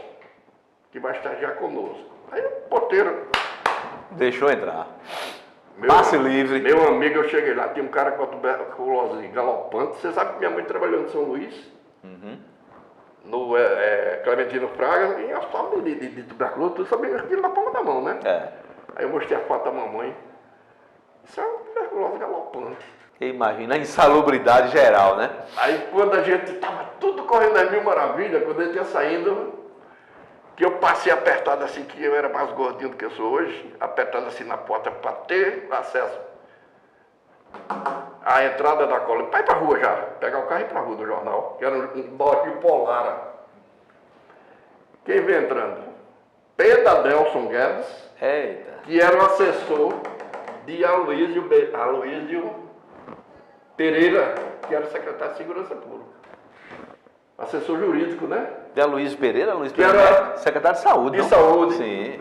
que vai estagiar conosco. Aí o porteiro... Deixou entrar. Passe livre. Meu amigo, eu cheguei lá, tinha um cara com a tuberculose galopante. Você sabe que minha mãe trabalhou em São Luís? Uhum. No Clementino Fraga, em hospital de tuberculose, tudo sabia aquilo na palma da mão, né? Aí eu mostrei a foto da mamãe. Isso é uma tuberculose galopante. Imagina a insalubridade geral, né? Aí quando a gente estava tudo correndo às mil maravilhas, quando a gente ia saindo, que eu passei apertado assim, que eu era mais gordinho do que eu sou hoje, apertado assim na porta para ter acesso à entrada da cola. Vai pra rua já, pegar o carro e ir pra rua do jornal, que era um Dodge Polara. Quem vem entrando? Pedro Adelson Guedes, Eita. que era o assessor de Aloysio Pereira, que era secretário de Segurança Pública. Assessor jurídico, né? De Aloysio Pereira? Aloysio Que Pereira, era secretário de Saúde. de não? Saúde. Sim.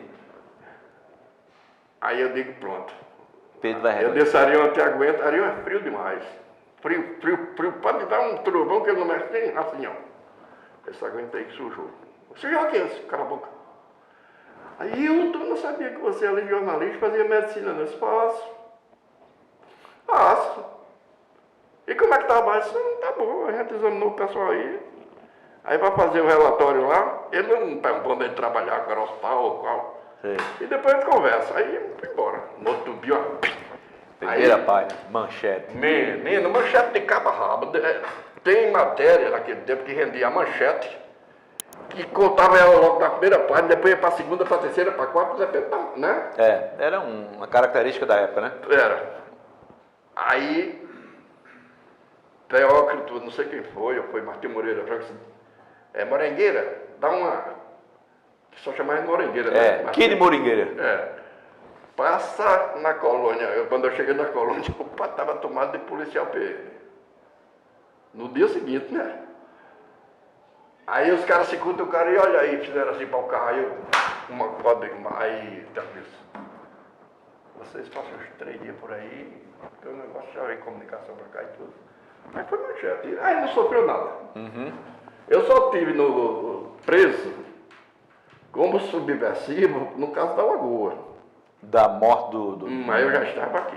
Aí eu digo, pronto. Pedro vai Eu disse, Arião, até aguenta. Arião é frio demais. Frio. Pode dar um trovão que ele não mexe nem assim, ó. Esse aguenta aí que sujou. Sujou o que é esse? Cala a boca. Aí eu não sabia que você, além de jornalista, fazia medicina nesse espaço. Faço. E como é que tá abaixo? Tá bom, a gente examinou o pessoal aí. Aí vai fazer o relatório lá. Ele não perguntou onde ele trabalhar, qual era o hospital ou qual. Sim. E depois a gente conversa. Aí eu fui embora. No outro dia, ó. Primeira página, manchete. Menino, manchete de cabo a rabo. Tem matéria naquele tempo que rendia a manchete, que contava ela logo na primeira página, depois ia para a segunda, para a terceira, para a quarta, depois, né? Era uma característica da época, né? Era. Aí, Teócrito, não sei quem foi, ou foi Martim Moreira, Morengueira, dá uma... Só chamava de Morengueira, né? Aqui de Moringueira. Passa na colônia. Quando eu cheguei na colônia, opa, estava tomado de policial PM. No dia seguinte, né? Aí os caras se cutucaram e olha aí, fizeram assim para o carro. Aí aí, vocês passam uns 3 dias por aí, tem um negócio já em comunicação para cá e tudo. Mas foi manchete. Aí não sofreu nada. Uhum. Eu só estive preso como subversivo no caso da Lagoa. Da morte do... Mas eu já estava aqui.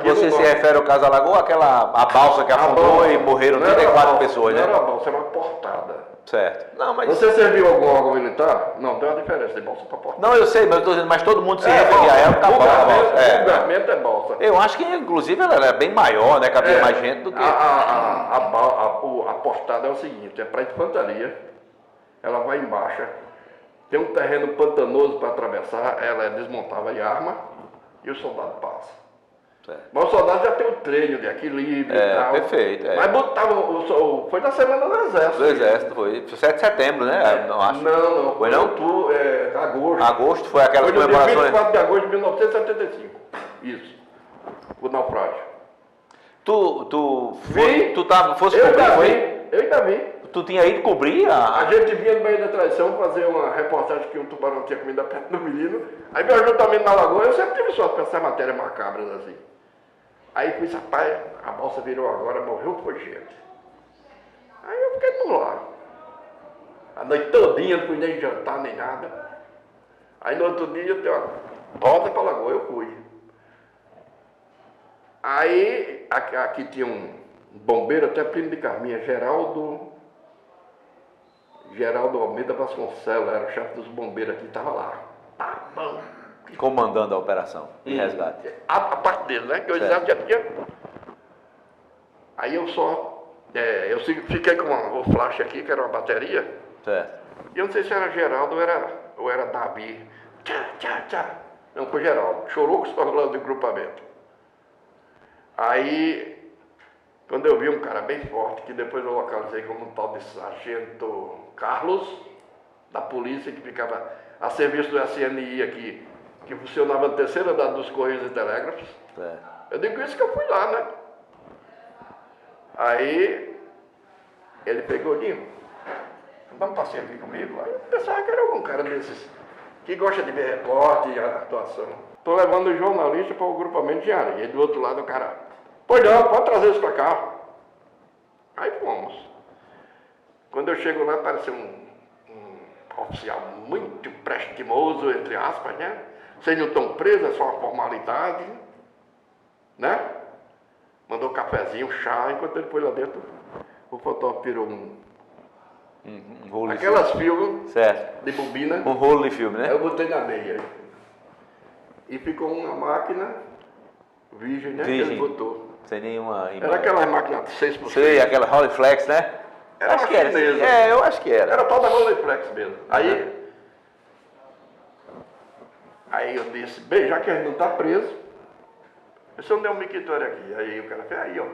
Você se refere ao caso da Lagoa, a balsa que afundou e morreram 34 pessoas, né? Não era uma balsa, era uma portada. Certo. Não, mas... Você serviu algum órgão militar? Não, tem uma diferença de balsa para portada. Não, eu sei, mas eu estou dizendo, mas todo mundo se referia a ela por causa da balsa. Vulgarmente é balsa. Eu acho que, inclusive, ela é bem maior, né? Cabia mais gente do que... A portada é o seguinte, é para infantaria, ela vai embaixo, tem um terreno pantanoso para atravessar, ela desmontava a arma e o soldado passa. Certo. Mas o soldado já tem o treino de equilíbrio e tal. Perfeito. Mas botava, foi na semana do Exército. Do Exército, foi 7 de setembro, né? Não acho. Não. Foi não? Agosto. Agosto foi aquela Foi no dia comemoração. 24 de agosto de 1975. Isso. O naufrágio. Fosse Eu cobrir, ainda foi? vi. Eu ainda vi. Tu tinha ido cobrir A gente vinha no meio da traição fazer uma reportagem que um tubarão tinha comido a perna do menino. Aí meu ajuntamento na lagoa, eu sempre tive sorte para essas matérias macabras assim. Aí eu disse, rapaz, a balsa virou agora, morreu por gente. Aí eu fiquei por lá. A noite todinha, não fui nem jantar nem nada. Aí no outro dia eu dei uma volta para a lagoa, eu fui. Aí aqui tinha um bombeiro, até primo de Carminha, Geraldo Almeida Vasconcelos, era o chefe dos bombeiros aqui, estava lá. Tá bom. comandando a operação de resgate. A parte dele, né? Que eu já tinha. Aí eu fiquei com o flash aqui, que era uma bateria. Certo. E eu não sei se era Geraldo ou era Davi. Tchá. Não, foi Geraldo. Chorou com os falando do grupamento. Aí, quando eu vi um cara bem forte, que depois eu localizei como um tal de Sargento Carlos, da polícia, que ficava a serviço do SNI aqui, que funcionava na terceira andar dos Correios e Telégrafos. Eu digo isso que eu fui lá, né? Aí, ele pegou, Dinho, dá um passeio aqui comigo. Aí eu pensava que era algum cara desses, que gosta de ver repórter e atuação. Tô levando o jornalista para o grupamento de areia. E do outro lado o cara, pois não, pode trazer isso para cá. Aí fomos. Quando eu chego lá, parece um oficial muito prestimoso, entre aspas, né? Vocês não estão presos, é só uma formalidade, né? Mandou um cafezinho, um chá, enquanto ele foi lá dentro, o fotógrafo tirou aquelas filmes de bobina. Um rolo de filme, né? Aí eu botei na meia. E ficou uma máquina virgem, né? Virgem. Que ele botou. Sem nenhuma imagem. Era aquela máquina 6x6. Sei, aquela Rolleiflex, né? Era acho que era. chinesa. Eu acho que era. Era tal da Rolleiflex mesmo. Aí eu disse, bem, já que a gente não está preso, você não deu um mictório aqui. Aí o cara fez, aí ó,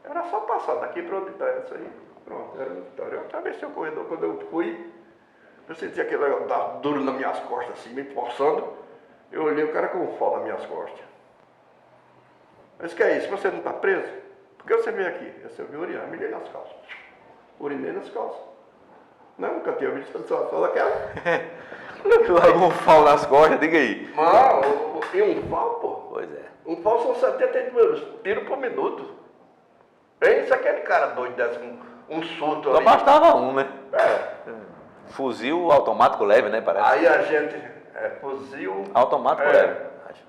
era só passar daqui para onde está isso aí. Pronto, era um mictório. Eu atravessei o corredor, quando eu fui, eu senti aquele negócio duro nas minhas costas, assim, me forçando. Eu olhei o cara com um fol nas minhas costas. Eu disse, que é isso, você não está preso? Por que você veio aqui? Eu vim urinar, me dei nas calças. Urinei nas calças. Não, nunca tinha visto só daquela. Logo um pau nas costas, diga aí. Não, e um pau, pô? Pois é. Um pau são 72 tiros por minuto. Pensa aquele cara doido desse um surto Só ali. bastava um, né? Fuzil automático leve, né? Parece. Aí a gente, fuzil... Automático leve. Acho.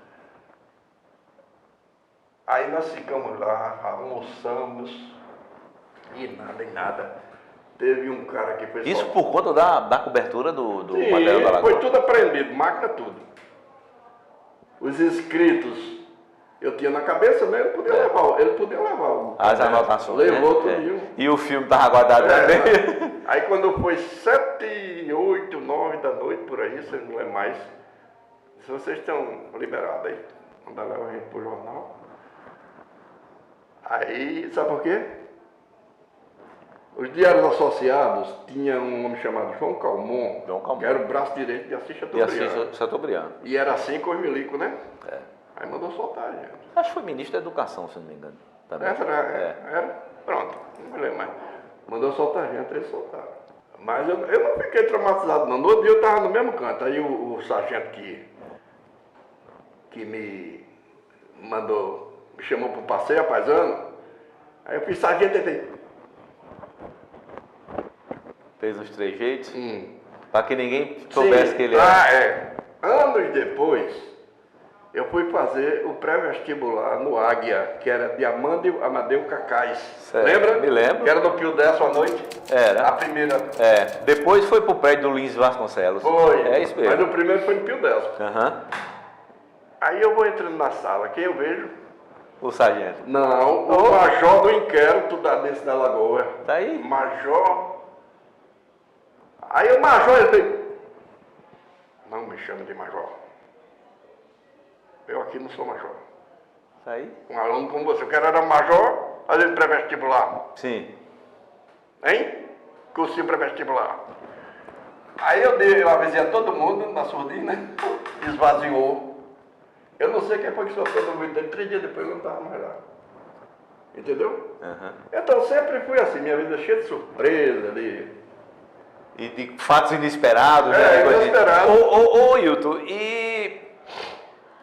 Aí nós ficamos lá, almoçamos, e nada. Teve um cara que foi Isso por conta da cobertura do material da lagoa. Foi tudo apreendido, máquina tudo. Os inscritos, eu tinha na cabeça, né? Ele podia levar as anotações. Levou né? tudo. E o filme estava guardado também. Aí quando foi 7, 8, 9 da noite, por aí, você não lembra mais. Se vocês estão liberados aí, mandar levar a gente pro jornal. Aí, sabe por quê? Os diários associados tinham um homem chamado João Calmon, que era o braço direito de Assis Chateaubriand. E era assim com os milicos, né? Aí mandou soltar, gente. Acho que foi ministro da Educação, se não me engano. Também. Era? Pronto, não me lembro mais. Mandou soltar a gente, eles soltaram. Mas eu não fiquei traumatizado, não. No outro dia eu estava no mesmo canto. Aí o sargento que me chamou para o passeio, paisano. Aí eu fiz sargento e falei... Fez uns trejeitos, para que ninguém soubesse que ele era. Anos depois, eu fui fazer o pré-vestibular no Águia, que era de Amadeu Cacais. Certo. Lembra? Me lembro. Que era no Pio Décio à noite? Era. A primeira. Depois foi pro prédio do Lins Vasconcelos. Foi. É isso mesmo. Mas o primeiro foi no Pio Décio. Aí eu vou entrando na sala, quem eu vejo? O sargento. Não, o major do inquérito desse da Lagoa. Tá aí. Major. Aí o major, ele fez... Não me chame de major. Eu aqui não sou major. Isso aí? Um aluno como você, eu quero era major, fazendo pré-vestibular. Sim. Hein? Cursinho pré-vestibular. Aí eu avisei a todo mundo na surdina, né? Esvaziou. Eu não sei quem foi que sofreu no vídeo dele, 3 dias depois eu não estava mais lá. Entendeu? Uhum. Então sempre fui assim, minha vida cheia de surpresa, E de fatos inesperados, né? Inesperado. Ô, Hilton, e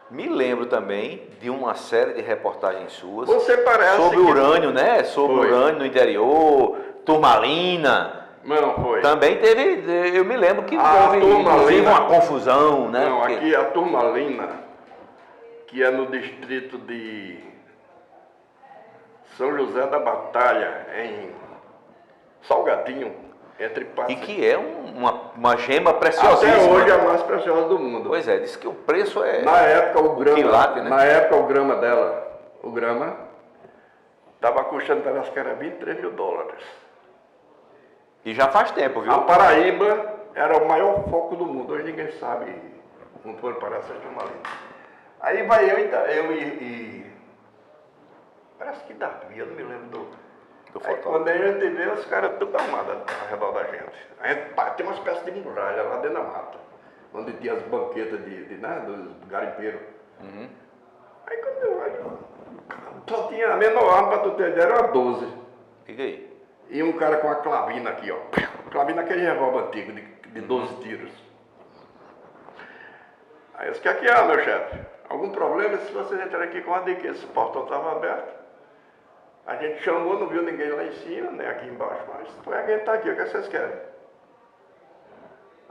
me lembro também de uma série de reportagens suas. Você parece sobre urânio, né? Sobre urânio no interior, turmalina. Não, foi. Também teve, eu me lembro que houve inclusive uma confusão, né? Não, aqui a turmalina, que é no distrito de São José da Batalha, em Salgadinho, entre Passos. E que é uma gema preciosíssima. Até hoje é a mais preciosa do mundo. Pois é, diz que o preço é... Na época o grama, quilate, né? Na época o grama dela, o grama, estava custando, parece que era $23.000. E já faz tempo, viu? A Paraíba era o maior foco do mundo, hoje ninguém sabe como foi parar essa turmalina. Aí vai eu e parece que Davi, eu não me lembro do fotógrafo. Quando a gente vê, os caras tudo armados ao redor da gente. A gente tem uma espécie de muralha lá dentro da mata, onde tinha as banquetas dos garimpeiros. Uhum. Aí quando eu olho, só tinha a menor arma, pra tu ter ideia, era uma 12. Fica aí. E um cara com a clavina aqui, ó. Clavina aquele revólver antigo, de 12 tiros. Aí eu disse, o que é que é, meu chefe? Algum problema se vocês entrarem aqui com a dica? Esse portão estava aberto. A gente chamou, não viu ninguém lá em cima, nem aqui embaixo, mas foi alguém que está aqui, o que vocês querem?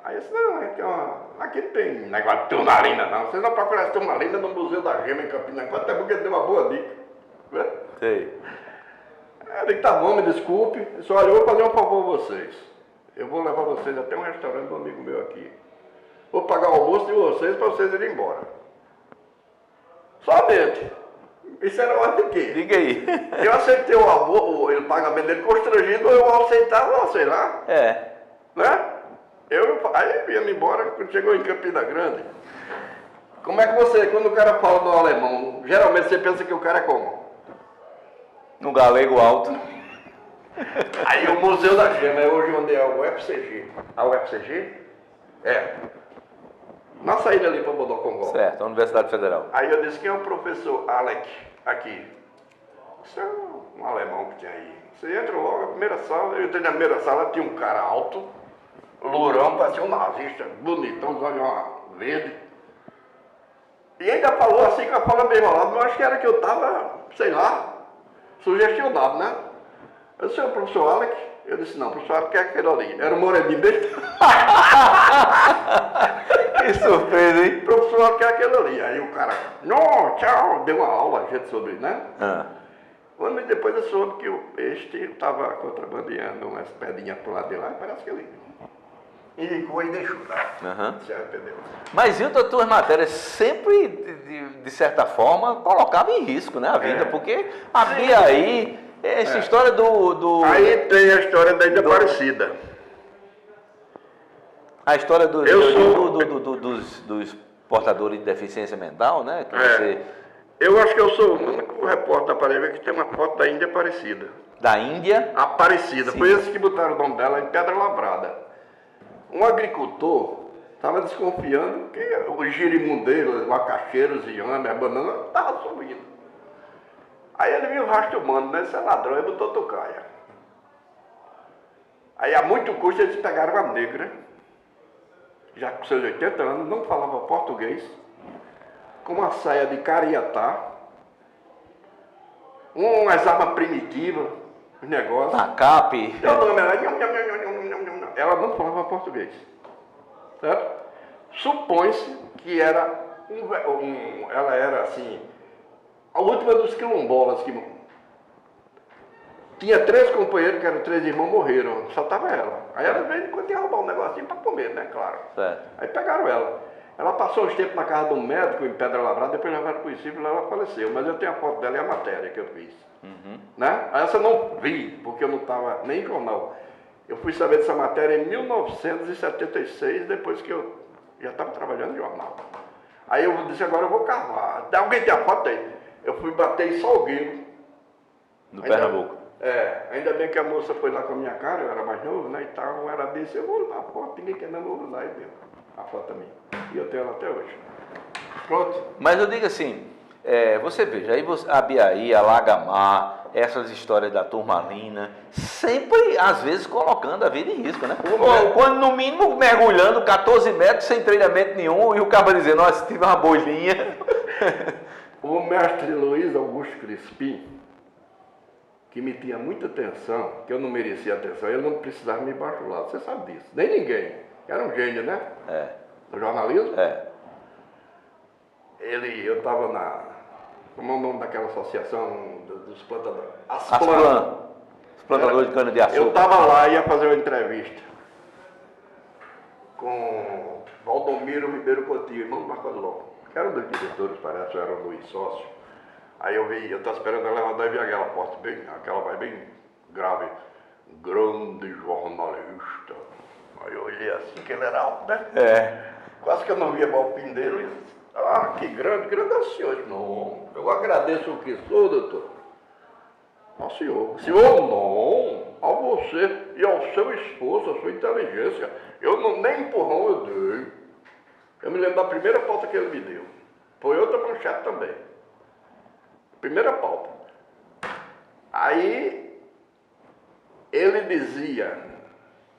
Aí eu disse, não, aqui não tem negócio de turmalina, não. Vocês não procuram essa turmalina no Museu da Gema em Campinas, até porque deu uma boa dica. Né? Sei. Eu disse, tá bom, me desculpe. Eu disse, olha, eu vou fazer um favor a vocês. Eu vou levar vocês até um restaurante do amigo meu aqui. Vou pagar o almoço de vocês para vocês irem embora. Somente. Isso era ordem de quê? Diga aí. Eu aceitei o pagamento dele constrangido, eu aceitava, sei lá. É. Né? Aí ia me embora, quando chegou em Campina Grande. Como é que você, quando o cara fala do alemão, geralmente você pensa que o cara é como? No galego alto. Aí o Museu da Gema é hoje onde é o UFCG. A UFCG? É. Na saída ali para Bodocongó. Certo, a Universidade Federal. Aí eu disse, quem é o professor Alec aqui? Isso é um alemão que tinha aí. Você entra logo, a primeira sala, eu entrei na primeira sala, tinha um cara alto, lourão, parecia um nazista, bonitão, os olhos verdes. E ainda falou assim com a fala bem enrolada, mas acho que era que eu tava, sei lá, sugestionado, né? Eu disse, o professor Alec? Eu disse, não, o professor Alec é aquele ali. Era o moreninho dele. Que surpresa, hein? O professor Alec é aquele ali. Aí o cara, não, tchau, deu uma aula, gente, sobre, né? Um ano depois eu soube que este estava contrabandeando umas pedrinhas pro lado de lá, parece que ele indicou e deixou, tá? Se arrependeu. Mas Hilton, as tuas matérias sempre, de certa forma, colocavam em risco, né, a vida, porque havia aí essa história do... Aí tem a história da Ilha Aparecida. A história dos portadores de deficiência mental, né? Que você... Eu acho que eu sou o único repórter da Paraíba que tem uma foto da Índia Aparecida. Da Índia? Aparecida. Sim. Foi esse que botaram o nome dela em Pedra Lavrada. Um agricultor estava desconfiando que os girimundeiros, os macacheiros, inhames, a banana, estavam subindo. Aí ele viu o rastro humano, né? Esse é ladrão, e botou tocaia. Aí a muito custo eles pegaram uma negra, já com seus 80 anos, não falava português, com uma saia de cariatá, umas armas primitivas, os negócios. Tacape. Ela não falava português. Certo? Supõe-se que era ela era assim, a última dos quilombolas que tinha 3 companheiros, que eram 3 irmãos, morreram, só estava ela. Aí ela veio quando ia roubar um negocinho para comer, né, claro. Certo. Aí pegaram ela. Ela passou uns tempos na casa de um médico em Pedra Lavrada, depois levaram para o Recife e ela faleceu. Mas eu tenho a foto dela e a matéria que eu fiz. Né? Essa eu não vi, porque eu não estava nem em jornal. Eu fui saber dessa matéria em 1976, depois que eu Já estava trabalhando no jornal. Aí eu disse, agora eu vou cavar. Alguém tem a foto aí? Eu fui bater em Salgueiro. No Pernambuco. Ainda bem que a moça foi lá com a minha cara, eu era mais novo, né, e tal. Ela disse, eu vou lá a foto, ninguém quer não, eu vou lá e deu a foto também. E eu tenho ela até hoje. Pronto. Mas eu digo assim, você veja, aí a Biaí, a Lagamar, essas histórias da turmalina, sempre, às vezes, colocando a vida em risco, né? Ou, quando, no mínimo, mergulhando 14 metros sem treinamento nenhum, e o cara dizendo, nossa, tive uma bolinha. O mestre Luiz Augusto Crispim, que me tinha muita atenção, que eu não merecia atenção, ele não precisava me bajular, você sabe disso. Nem ninguém. Era um gênio, né? Do jornalismo. Eu estava como é o nome daquela associação dos plantadores? Asplan. Os plantadores de cana-de-açúcar. Eu estava lá e ia fazer uma entrevista com Valdomiro Ribeiro Coutinho, irmão do Marco Adolfo, que era um dos diretores, parece, era o Luiz Sócio. Aí eu estava esperando ela levantar e vi aquela porta bem, aquela voz bem grave. Grande jornalista. Aí eu olhei assim, que ele era alto, né? Quase que eu não via mal o fim dele. Que grande é o senhor. Não, eu agradeço o que sou, doutor. Ao senhor. Senhor, não. A você e ao seu esforço, a sua inteligência. Eu não, nem empurrão eu dei. Eu me lembro da primeira pauta que ele me deu. Foi outra manchete também. Primeira pauta. Aí, ele dizia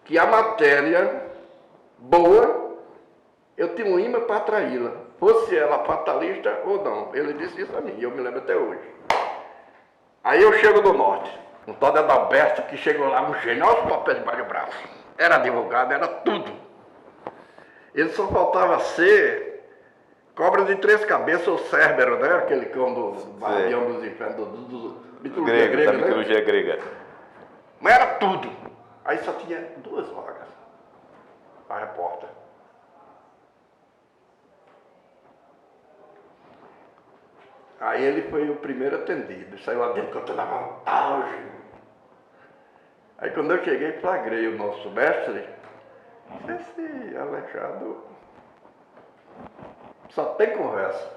que a matéria boa, eu tinha um imã para atraí-la, fosse ela fatalista ou não. Ele disse isso a mim, e eu me lembro até hoje. Aí eu chego do norte, um tal de Adalberto que chegou lá, um gênio, olha os papéis debaixo do braço. Era advogado, era tudo. Ele só faltava ser cobra de 3 cabeças, ou Cérbero, né? Aquele cão do Guardião dos Infernos, mitologia grega, né? Mitologia grega. Mas era tudo. Aí só tinha 2 vagas. A repórter. Aí ele foi o primeiro atendido. Saiu lá dentro contando a vantagem. Aí quando eu cheguei, flagrei o nosso mestre. Esse Alexandre só tem conversa.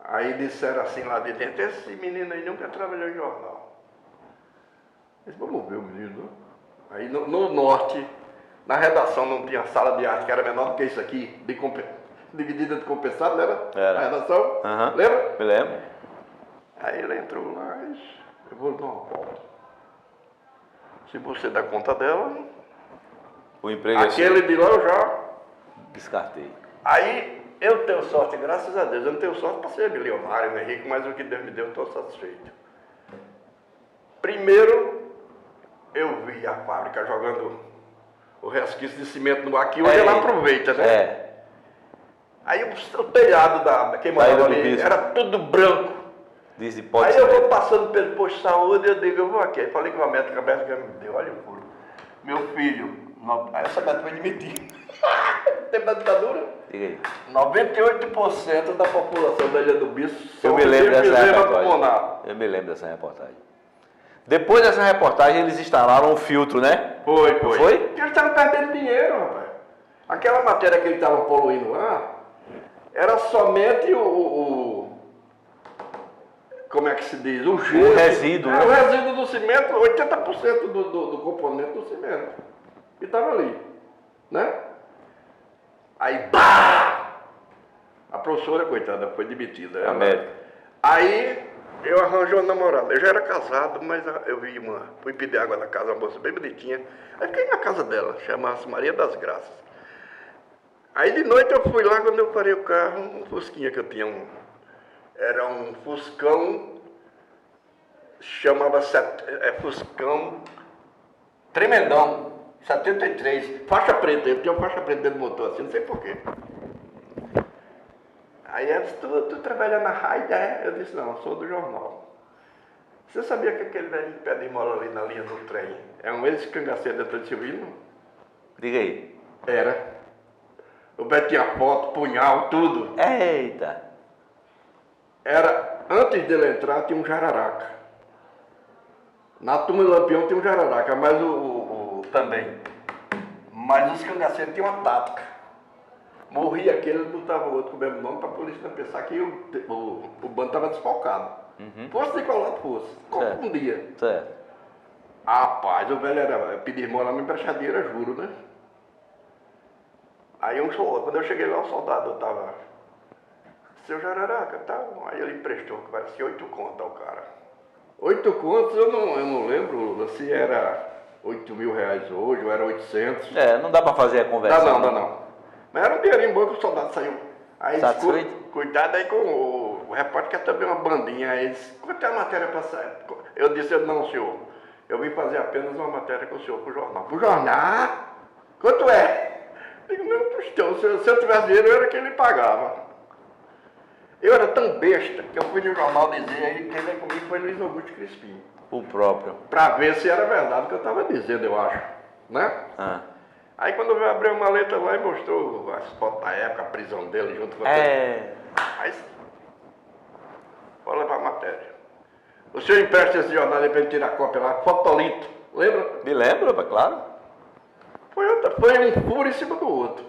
Aí disseram assim lá de dentro, esse menino aí nunca trabalhou em jornal. Eles vamos ver o menino. Aí no norte, na redação não tinha sala de arte, que era menor do que isso aqui, dividida de compensado, não era? A redação? Lembra? Me lembro. Aí ele entrou lá e disse, eu vou dar uma pauta. Se você dá conta dela, o emprego aquele de lá eu já descartei. Aí eu tenho sorte, graças a Deus. Eu não tenho sorte para ser milionário, né, rico, mas o que Deus me deu, eu estou satisfeito. Primeiro, eu vi a fábrica jogando o resquício de cimento no ar, que hoje ela aproveita, né? Aí o telhado quem morava ali era tudo branco. Aí eu vou passando pelo posto de saúde, eu digo, eu vou aqui. Aí falei com a médica me deu, olha o furo. Meu filho, aí essa médica me demitiu. Tempo da ditadura, 98% da população da Ilha do Bispo eu me lembro dessa reportagem. Eu me lembro dessa reportagem. Depois dessa reportagem, eles instalaram um filtro, né? Foi. Porque eles estavam perdendo dinheiro, rapaz. Aquela matéria que eles estavam poluindo lá, era somente como é que se diz? O gesso. O resíduo, né? O resíduo do cimento, 80% do componente do cimento. E estava ali, né? Aí, a professora, coitada, foi demitida. A médica. Aí, eu arranjei uma namorada. Eu já era casado, mas eu vi fui pedir água na casa, uma moça bem bonitinha. Aí fiquei na casa dela, chama-se Maria das Graças. Aí de noite eu fui lá, quando eu parei o carro, um fusquinha que eu tinha, era um Fuscão, chamava-se Fuscão Tremendão, 73, faixa preta, eu tinha uma faixa preta dentro do motor, assim, não sei porquê. Aí ela disse, tu trabalha na rádio? Eu disse, não, eu sou do jornal. Você sabia que aquele velho pé de mola ali na linha do trem é um ex-cangaceiro da Antônio Silvino? Diga aí. Era. O Beto tinha foto, punhal, tudo. Eita! Era, antes dele entrar, tinha um jararaca. Na turma do Lampião tinha um jararaca, mas também Mas os cangaceiros tinham uma tática. Morria aquele, ele botava o outro com o mesmo nome para a polícia não pensar que o bando estava desfalcado. Fosse de qual lado fosse, confundia. Certo. Rapaz, o velho era pedir mola, me emprestar dinheiro, era juro, né? Aí quando eu cheguei lá, o soldado estava, seu Jararaca, tal. Aí ele emprestou, que parecia 8 contos ao cara. 8 contos, eu não lembro se era 8 mil reais hoje ou era 800. Não dá para fazer a conversão. Dá não. Mas era um dinheirinho bom que o soldado saiu. Aí satisfeito? Cuidado aí com o repórter, que é também uma bandinha. Aí disse, quanto é a matéria para sair? Eu disse, não, senhor. Eu vim fazer apenas uma matéria com o senhor, pro jornal. Pro jornal? Quanto é? Eu digo, não, se eu tivesse dinheiro, eu era quem ele pagava. Eu era tão besta que eu fui no jornal dizer, aí quem veio comigo foi Luiz Augusto Crispim. O próprio. Para ver se era verdade o que eu estava dizendo, eu acho. Né? Aí quando eu abri uma maleta lá e mostrou as fotos da época, a prisão dele junto com ele. Aí vou levar a matéria. O senhor empresta esse jornal aí para ele tirar a cópia lá, fotolito, lembra? Me lembro, claro. Foi um furo em cima do outro.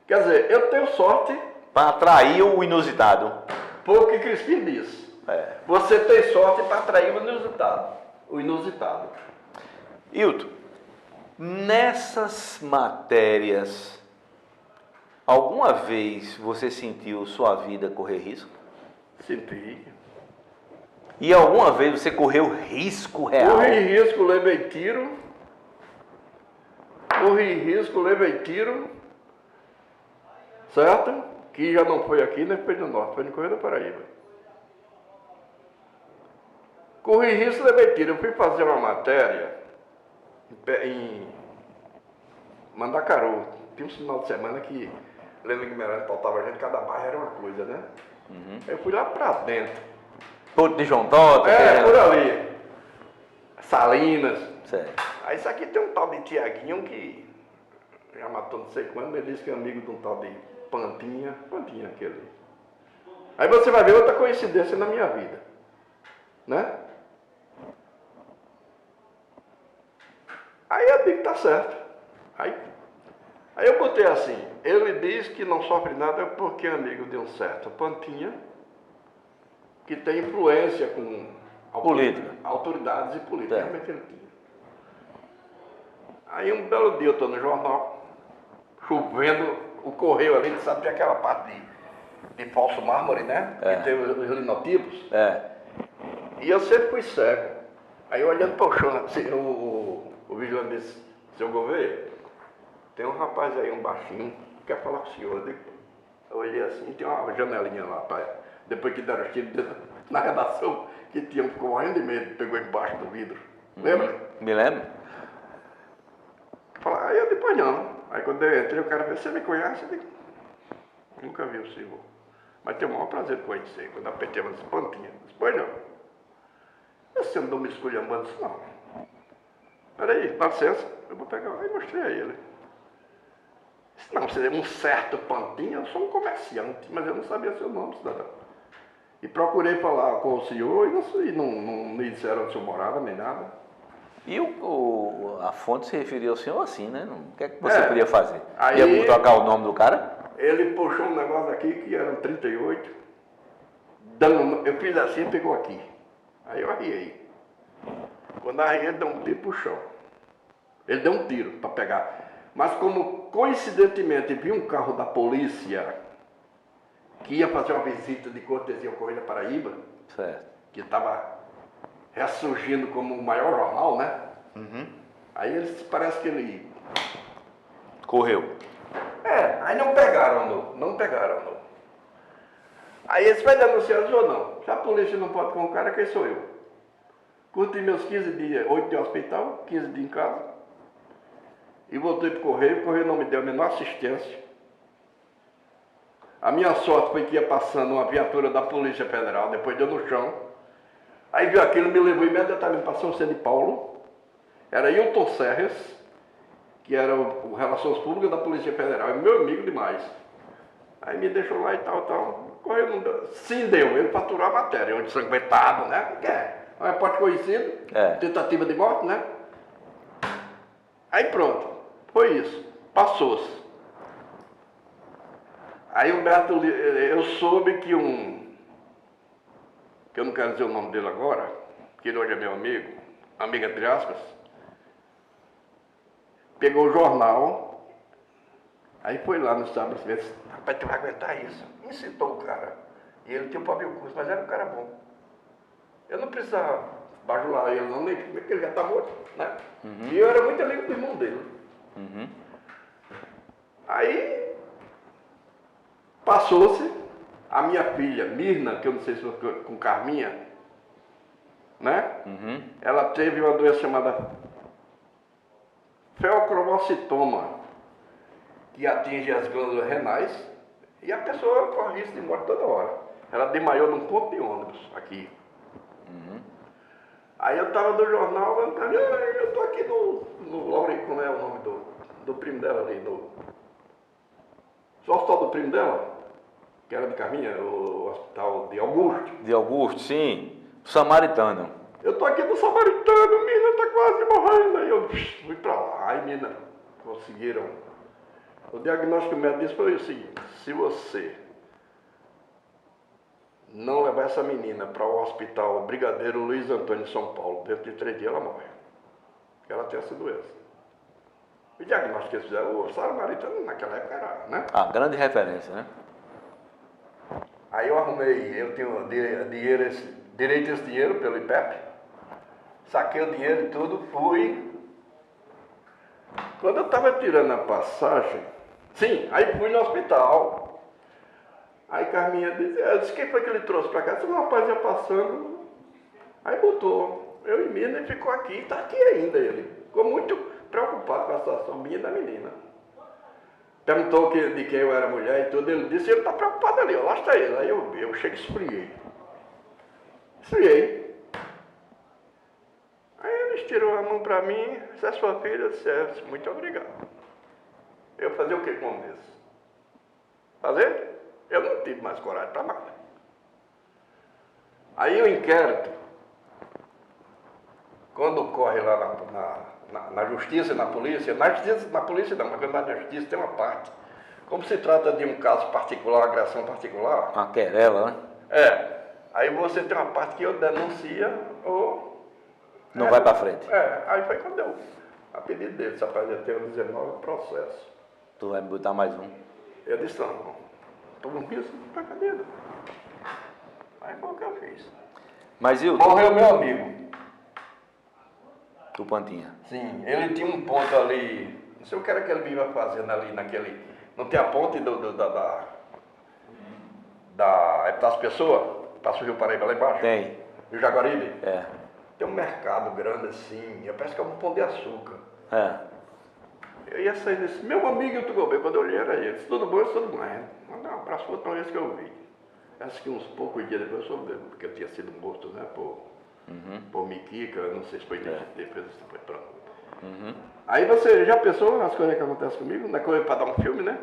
Quer dizer, eu tenho sorte. Para atrair o inusitado. Foi o que Crispim disse. Você tem sorte para atrair o inusitado. Hilton, nessas matérias, alguma vez você sentiu sua vida correr risco? Senti. E alguma vez você correu risco real? Corri risco, levei tiro. Certo? Que já não foi aqui, nem foi no norte, foi no Correio da Paraíba. Corri risco, levei tiro. Eu fui fazer uma matéria em Mandacaru. Tinha um final de semana que Lênin Guimarães faltava gente, cada bairro era uma coisa, né? Eu fui lá pra dentro. Porto de João Tota? Por ali. Salinas. Certo. Aí isso aqui tem um tal de Tiaguinho que já matou não sei quando, ele disse que é amigo de um tal de Pantinha aquele. Aí você vai ver outra coincidência na minha vida, né? Aí eu digo, tá certo. Aí eu botei assim, ele diz que não sofre nada porque é amigo de um certo Pantinha, que tem influência com autoridades e política. Realmente ele tinha. Aí um belo dia eu estou no jornal, chovendo, o correio ali, sabe, tem aquela parte de falso mármore, né? Que tem os linotipos. E eu sempre fui cego. Aí eu olhando para o chão, assim, o vigilante disse, seu Gouveia, tem um rapaz aí, um baixinho, que quer falar com o senhor. Eu olhei assim, tem uma janelinha lá, depois que deram os tiros na redação, que ficou morrendo de medo, pegou embaixo do vidro. Lembra? Me lembro. Aí eu depois não. Aí quando eu entrei, o cara falou, você me conhece? Eu digo, nunca vi o senhor. Mas tenho o maior prazer de conhecer. Quando apertei umas pontinhas, disse, pois não. Você não me esculhambando? Disse, não. Peraí, dá licença, eu vou pegar. Aí mostrei a ele. Disse, não, você é um certo Pantinha, eu sou um comerciante, mas eu não sabia seu nome, cidadão. E procurei falar com o senhor e não me disseram onde o senhor morava, nem nada. E a fonte se referia ao senhor assim, né? O que é que você podia fazer? Aí, ia trocar o nome do cara? Ele puxou um negócio aqui que eram 38. Eu fiz assim e pegou aqui. Aí eu arriei. Quando arriei, ele deu um tiro pro chão. Ele deu um tiro para pegar. Mas como coincidentemente vi um carro da polícia que ia fazer uma visita de cortesia ao Correio da Paraíba, certo, que estava ressurgindo como o maior jornal, né? Aí eles, parece que ele correu. Aí não pegaram. Aí eles vai denunciar ou não. Se a polícia não pode com o cara, quem sou eu? Curti meus 15 dias, 8 de hospital, 15 dias em casa. E voltei pro Correio, o Correio não me deu a menor assistência. A minha sorte foi que ia passando uma viatura da Polícia Federal, depois deu no chão. Aí viu aquilo, me levou imediatamente para São Vicente de Paulo. Era Hilton Serres, que era o Relações Públicas da Polícia Federal, meu amigo demais. Aí me deixou lá e tal. O Correio não deu. Sim, deu, ele faturou a matéria, onde sanguentado, né? Um repórter conhecido, tentativa de morte, né? Aí pronto, foi isso. Passou-se. Aí eu soube que que eu não quero dizer o nome dele agora, que ele hoje é meu amigo entre aspas, pegou o jornal, aí foi lá no estabelecimento, rapaz, tu vai aguentar isso? Incitou o cara. E ele tinha um pavio curso, mas era um cara bom. Eu não precisava bajular ele não, nem porque ele já está morto, né? E eu era muito amigo do irmão dele. Aí passou-se, a minha filha, Mirna, que eu não sei se foi com Carminha, né? Ela teve uma doença chamada feocromocitoma, que atinge as glândulas renais, e a pessoa corre risco de morte toda hora. Ela desmaiou num ponto de ônibus, aqui. Aí eu estava no jornal, eu estou aqui no Laurico, como é o nome do primo dela ali, no hospital do primo dela, que era de Carminha, o hospital de Augusto. De Augusto, sim. Samaritano. Eu estou aqui no Samaritano, Mina está quase morrendo. Aí eu fui para lá. Aí, Mina, conseguiram. O diagnóstico médico disse foi o seguinte: se você não levar essa menina para o hospital Brigadeiro Luiz Antônio de São Paulo, dentro de 3 dias ela morre. Porque ela tem essa doença. O diagnóstico que eles fizeram, o Samaritano naquela época era, né? Ah, grande referência, né? Aí eu arrumei, eu tenho direito a esse dinheiro pelo IPEP, saquei o dinheiro e tudo, fui. Quando eu estava tirando a passagem, sim, aí fui no hospital. Aí Carminha disse, quem foi que ele trouxe para cá? Disse, um rapaz ia passando, aí botou, eu e Mina, e ficou aqui, está aqui ainda ele. Ficou muito preocupado com a situação minha e da menina. Perguntou de quem eu era mulher e tudo, ele disse, ele está preocupado ali, ó, lá está ele. Aí eu chego e esfriei. Aí eles tirou a mão para mim, essa é sua filha, eu disse, muito obrigado. Eu fazer o que com um desses? Fazer? Eu não tive mais coragem para nada. Aí o inquérito, quando corre lá na justiça e na polícia não, mas na justiça tem uma parte. Como se trata de um caso particular, agressão particular. Uma querela, né? Aí você tem uma parte que ou denuncia ou... Não vai para frente. Aí foi quando eu, a pedido dele, esse rapaz já tem 19 processos. Tu vai botar mais um. Eu disse, não, estou com isso, tá cadê? Aí foi o que eu fiz. Mas e o Morreu meu amigo. do Pantinha? Sim, ele tinha um ponto ali, não sei o que era que ele vinha fazendo ali naquele, não tem a ponte da Epitácio Pessoa, passa o Rio Paraíba lá embaixo? Tem. Rio Jaguaribe? É. Tem um mercado grande assim, parece que é um pão de açúcar. Eu ia sair desse, meu amigo, eu tô bem, quando eu olhei era ele, disse, tudo bom, tudo bem. Mandar um abraço, foi a última vez que eu vi. Acho que uns poucos dias depois eu soube, porque eu tinha sido morto, né, por Miquica, não sei se foi depois, foi pronto. Aí você já pensou nas coisas que acontecem comigo? Não é coisa para dar um filme, né?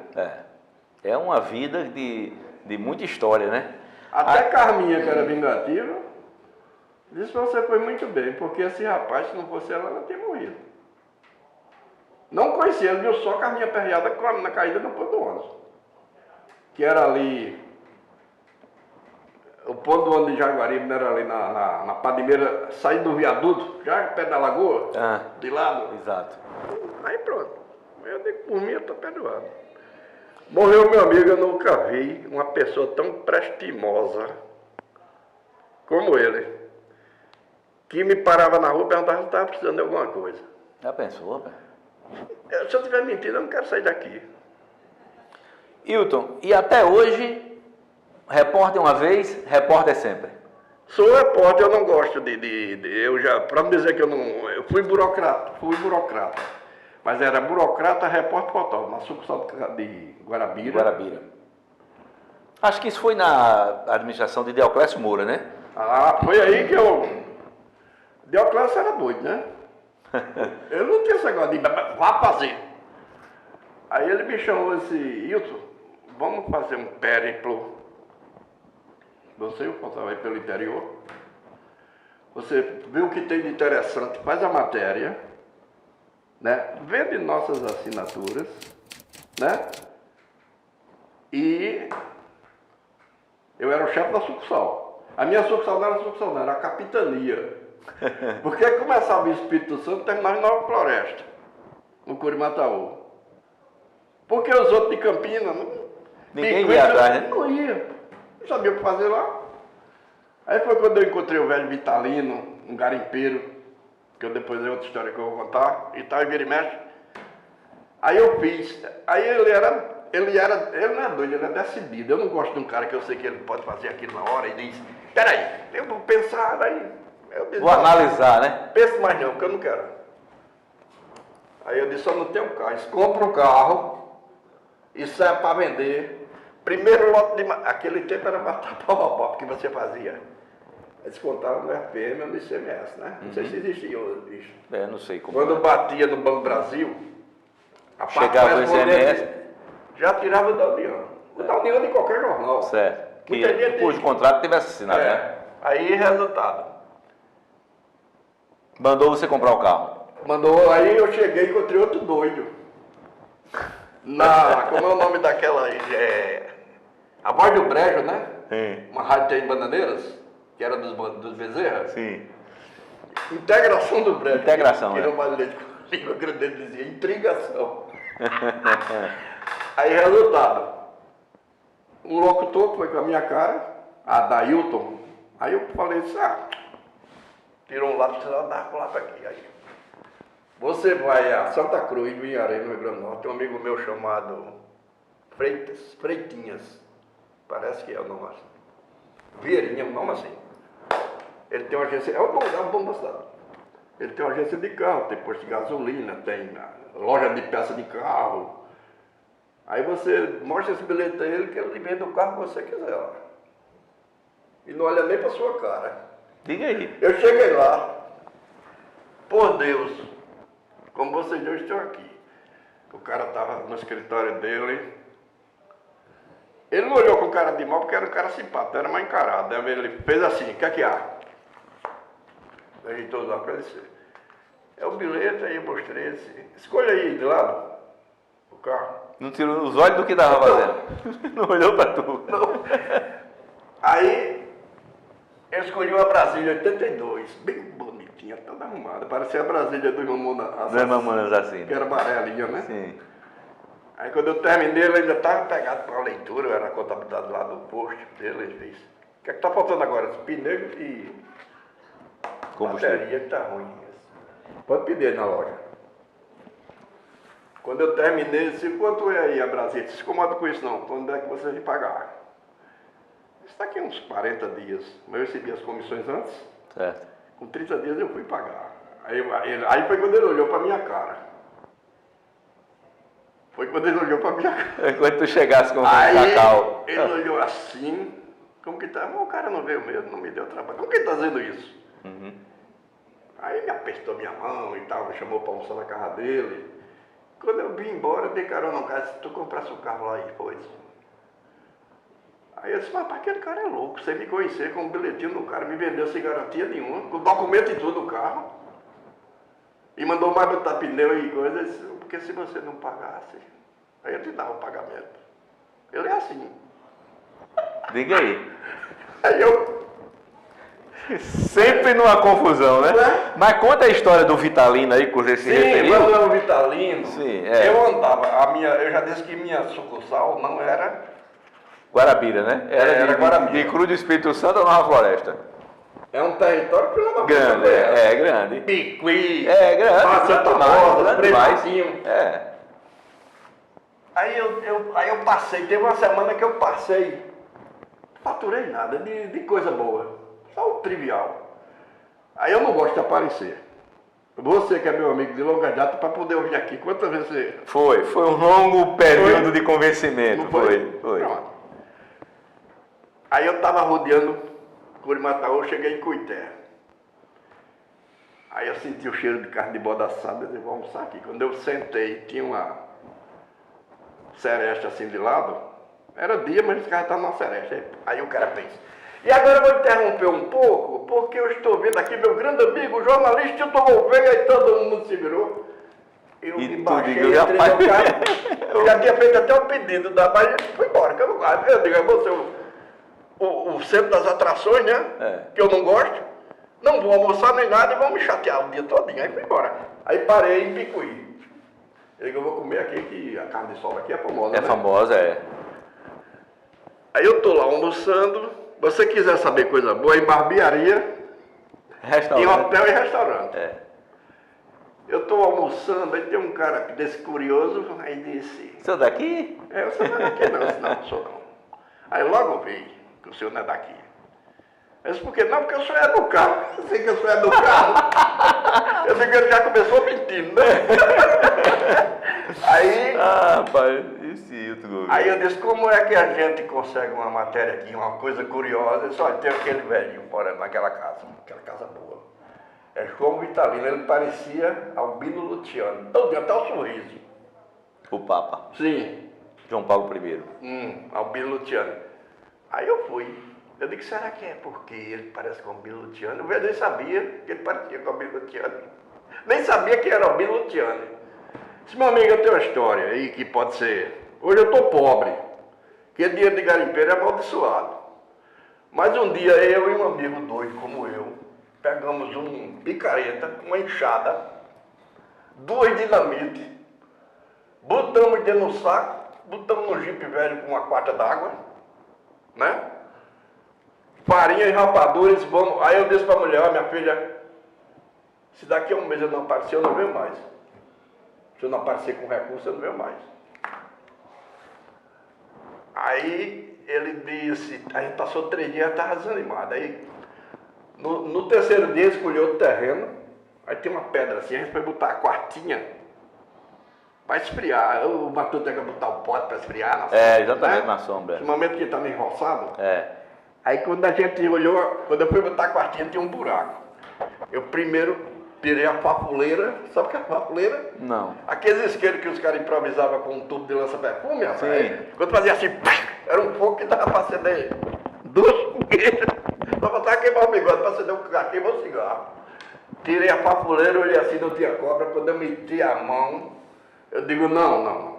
É uma vida de muita história, né? Até Carminha, que era vingativa, disse que você foi muito bem, porque esse rapaz, se não fosse ela, ela tinha morrido. Não conhecia, ele viu só Carminha perreada na caída do ponto do ônibus. Que era ali, o ponto do ônibus de Jaguaribe, era ali na Padimeira, saindo do viaduto, já perto da lagoa, de lado. Exato. Aí pronto, eu digo, por mim eu estou perdoado. Morreu meu amigo, eu nunca vi uma pessoa tão prestimosa como ele, que me parava na rua e perguntava se estava precisando de alguma coisa. Já pensou, velho? Se eu estiver mentindo, eu não quero sair daqui. Hilton, e até hoje, repórter uma vez, repórter sempre? Sou repórter, eu não gosto para não dizer que eu fui burocrata. Mas era burocrata, repórter, fotógrafo, na sucursal de Guarabira. Acho que isso foi na administração de Deoclésio Moura, né? Foi aí que Deoclésio era doido, né? Eu não tinha esse negócio de vá fazer. Aí ele me chamou esse Hilton, vamos fazer um périplo. Você e o Fontal aí pelo interior. Você vê o que tem de interessante, faz a matéria, né? Vende nossas assinaturas né? E eu era o chefe da sucursal. A minha sucursal não era sucursal, não, era a capitania. Porque começava o Espírito Santo e terminava em Nova Floresta, no Curimataú. Porque os outros de Campinas, Ninguém ia atrás, né? Não ia. Não sabia o que fazer lá. Aí foi quando eu encontrei o velho Vitalino, um garimpeiro, que depois é outra história que eu vou contar, e tal, e vira e mexe. Aí eu fiz. Aí ele não é doido, ele é decidido. Eu não gosto de um cara que eu sei que ele pode fazer aquilo na hora e diz, peraí, eu vou pensar, aí. Vou analisar, né? Penso mais não, porque eu não quero. Aí eu disse, só não tenho carro. Disse, compra um carro e sai para vender. Primeiro lote de... Aquele tempo era matar pau que você fazia. Eles contavam no RPM ou no ICMS, né? Não sei se existia isso. Não sei como. Quando batia no Banco Brasil, a chegava o ICMS, já tirava da União. O da União de qualquer jornal. Certo. Que cujo contrato tivesse assinado, né? Aí, resultado. Mandou você comprar o carro. Mandou, aí eu cheguei e encontrei outro doido. Como é o nome daquela aí? A Voz do Brejo, né? Sim. Uma rádio tem em Bananeiras, que era dos Bezerra. Sim. Integração do Brejo. Integração, que né? uma leite com língua grande dizia, intrigação. Aí, resultado. Um locutor foi com a minha cara, a Dailton. Aí eu falei assim, tirou um lápis e dá com o lápis aqui. Aí, você vai a Santa Cruz do Inharém, no Rio Grande do Norte, tem um amigo meu chamado Freitinhas, parece que é o nome assim. Vieirinha, um nome assim. Ele tem uma agência, é o dono da cidade. Ele tem uma agência de carro, tem posto de gasolina, tem loja de peça de carro. Aí você mostra esse bilhete a ele que ele vende o carro que você quiser. Ó. E não olha nem para sua cara. Diga aí. Eu cheguei lá, por Deus, como vocês dois estão aqui. O cara estava no escritório dele. Ele não olhou com cara de mal porque era um cara simpático, era mais encarado. Aí ele fez assim, o que é que há? Ajeitou lá para ele dizer. É o bilhete, aí eu mostrei assim. Escolha aí de lado o carro. Não tirou os olhos do que estava fazendo. Não olhou para tu. Não. Aí eu escolhi uma Brasília 82, bem bonitinha, toda arrumada. Parecia a Brasília do Mamonas Assassinas. Que era amarelinha, né? Sim. Aí quando eu terminei, ele ainda estava pegado para a leitura, eu era a contabilidade lá do posto dele, ele fez. O que é que está faltando agora? Pneu e Combustível. bateria que está ruim. Pode pedir aí na loja. Quando eu terminei, ele disse, quanto é aí a Brasília? Não se incomoda com isso não, quando é que você vai pagar? Isso daqui uns 40 dias, mas eu recebi as comissões antes. Certo. Com 30 dias eu fui pagar. Aí foi quando ele olhou para minha cara. Foi quando ele olhou para minha cara. Quando tu chegasse com o cacau. Ele olhou assim, como que tá? O cara não veio mesmo, não me deu trabalho. Como que ele tá dizendo isso? Uhum. Aí ele apertou minha mão e tal, me chamou para almoçar na casa dele. Quando eu vim embora, eu dei carona no carro, se tu comprasse o carro lá aí, pois. Aí eu disse, mas aquele cara é louco, você me conhecer com um bilhetinho do cara, me vendeu sem garantia nenhuma, com documento e tudo do carro. E mandou mais botar pneu e coisas, porque se você não pagasse, aí eu te dava o pagamento. Ele é assim. Diga aí. Aí eu... Sempre numa confusão, né? É? Mas conta a história do Vitalino aí, que você se referiu. Sim, quando eu era o Vitalino, Sim, eu andava, eu já disse que minha sucursal não era... Guarabira, né? Era Guarabira. De Cruz do Espírito Santo ou Nova Floresta? É um território que não grande, é grande. Piqui, grande. Santa Rosa, Prevacinho. Aí eu passei, teve uma semana que eu passei, faturei nada, de coisa boa, só o trivial. Aí eu não gosto de aparecer. Você que é meu amigo de longa data, para poder ouvir aqui, quantas vezes você... Foi um longo período de convencimento. Não foi? Pronto. Aí eu estava rodeando Curimataú, cheguei em Cuité. Aí eu senti o cheiro de carne de bode assada, eu disse, vou almoçar aqui. Quando eu sentei, tinha uma sereste assim de lado, era dia, mas esse cara estava numa sereste. Aí o cara fez, e agora eu vou interromper um pouco, porque eu estou vendo aqui meu grande amigo, o jornalista Hilton Gouveia, e todo mundo se virou. Eu E me tu baixei, digo, entrei rapaz. no carro. Eu já tinha feito até o pedido da mas foi embora, que eu não gosto. Eu digo, eu vou ser o centro das atrações, né? É. Que eu não gosto. Não vou almoçar nem nada e vão me chatear o dia todinho. Aí fui embora. Aí parei em Picuí. Eu digo, eu vou comer aqui, que a carne de sol aqui é famosa, É né? famosa, é. Aí eu tô lá almoçando. Você quiser saber coisa boa, em barbearia, em Restaurante. hotel e restaurante. É. Eu tô almoçando, aí tem um cara desse curioso, aí disse... Seu daqui? O senhor não é daqui não. Eu disse, não sou não. Aí logo vi que o senhor não é daqui. Eu disse, por quê? Não, porque o senhor é do carro. Eu sei que o senhor é do carro. Eu sei que ele já começou mentindo, né? Aí... Ah, rapaz, isso Hilton Gouveia. Aí eu disse, como é que a gente consegue uma matéria aqui, uma coisa curiosa? Eu disse, olha, tem aquele velhinho morando naquela casa boa. É João Vitalino, ele parecia Albino Luciano, todo até o sorriso. O Papa. Sim. João Paulo I. Albino Luciano. Aí eu fui. Eu disse, será que é porque ele parece com Albino Luciano? Eu nem sabia que ele parecia com Albino Luciano. Nem sabia que era Albino Luciano. Disse, meu amigo, eu tenho uma história aí que pode ser... Hoje eu estou pobre, porque dinheiro de garimpeiro é amaldiçoado. Mas um dia eu e um amigo doido como eu, pegamos um picareta, uma enxada, 2 dinamite, botamos dentro no saco, botamos no jipe velho com uma quarta d'água, né? Farinha e rapadura, vamos... Aí eu disse para a mulher, ó, minha filha, se daqui a um mês eu não aparecer, eu não venho mais. Se eu não aparecer com recurso, eu não venho mais. Aí ele disse, a gente passou 3 dias, estava desanimado. Aí no terceiro dia escolheu o terreno, aí tem uma pedra assim, a gente foi botar a quartinha para esfriar. O Matuto tem que botar o pote para esfriar na sombra. É, exatamente, né? na sombra. No momento que ele está meio roçado. É. Aí quando a gente olhou, quando eu fui botar a quartinha, tinha um buraco. Eu primeiro tirei a papuleira, sabe o que é a papuleira? Não. Aqueles isqueiros que os caras improvisavam com um tubo de lança-perfume, rapaz. Sim. Quando fazia assim, era um fogo que dava para acender 2 fogueiras. Só faltava queimar o bigode para acender um cigarro, queimou o cigarro. Tirei a papuleira, olhei assim, não tinha cobra. Quando eu meti a mão, eu digo, não.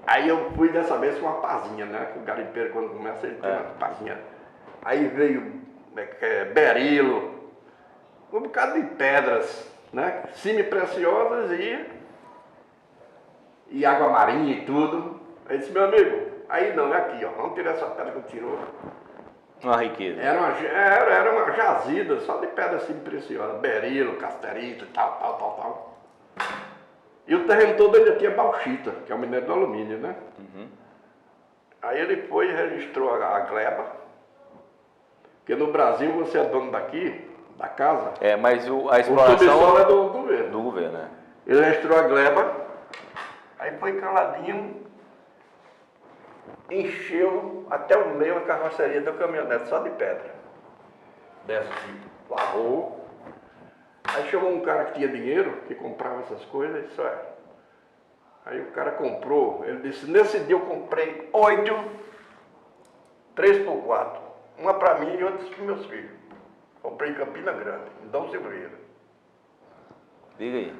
Aí eu fui dessa vez com uma pazinha, né? Que o garimpeiro, quando começa, ele tem uma pazinha. Aí veio berilo, um bocado de pedras, né? Semi-preciosas e água marinha e tudo. Aí disse, meu amigo, aí não, é aqui, ó, vamos tirar essa pedra que eu tirou. Uma riqueza. Era uma jazida só de pedra semi-preciosa, berilo, casterita, tal. E o terreno todo ainda tinha bauxita, que é o minério do alumínio, né? Uhum. Aí ele foi e registrou a gleba, porque no Brasil você é dono daqui, da casa. É, mas a O exploração subsolo é do governo. do governo, né? Ele registrou a gleba, aí foi caladinho, encheu até o meio a carroceria do caminhonete, só de pedra. Desce assim, lavou. Aí chegou um cara que tinha dinheiro, que comprava essas coisas, isso é. Aí o cara comprou, ele disse, nesse dia eu comprei 8, 3x4. Uma para mim e outra para meus filhos. Comprei em Campina Grande, em Dom Silveira. Diga aí.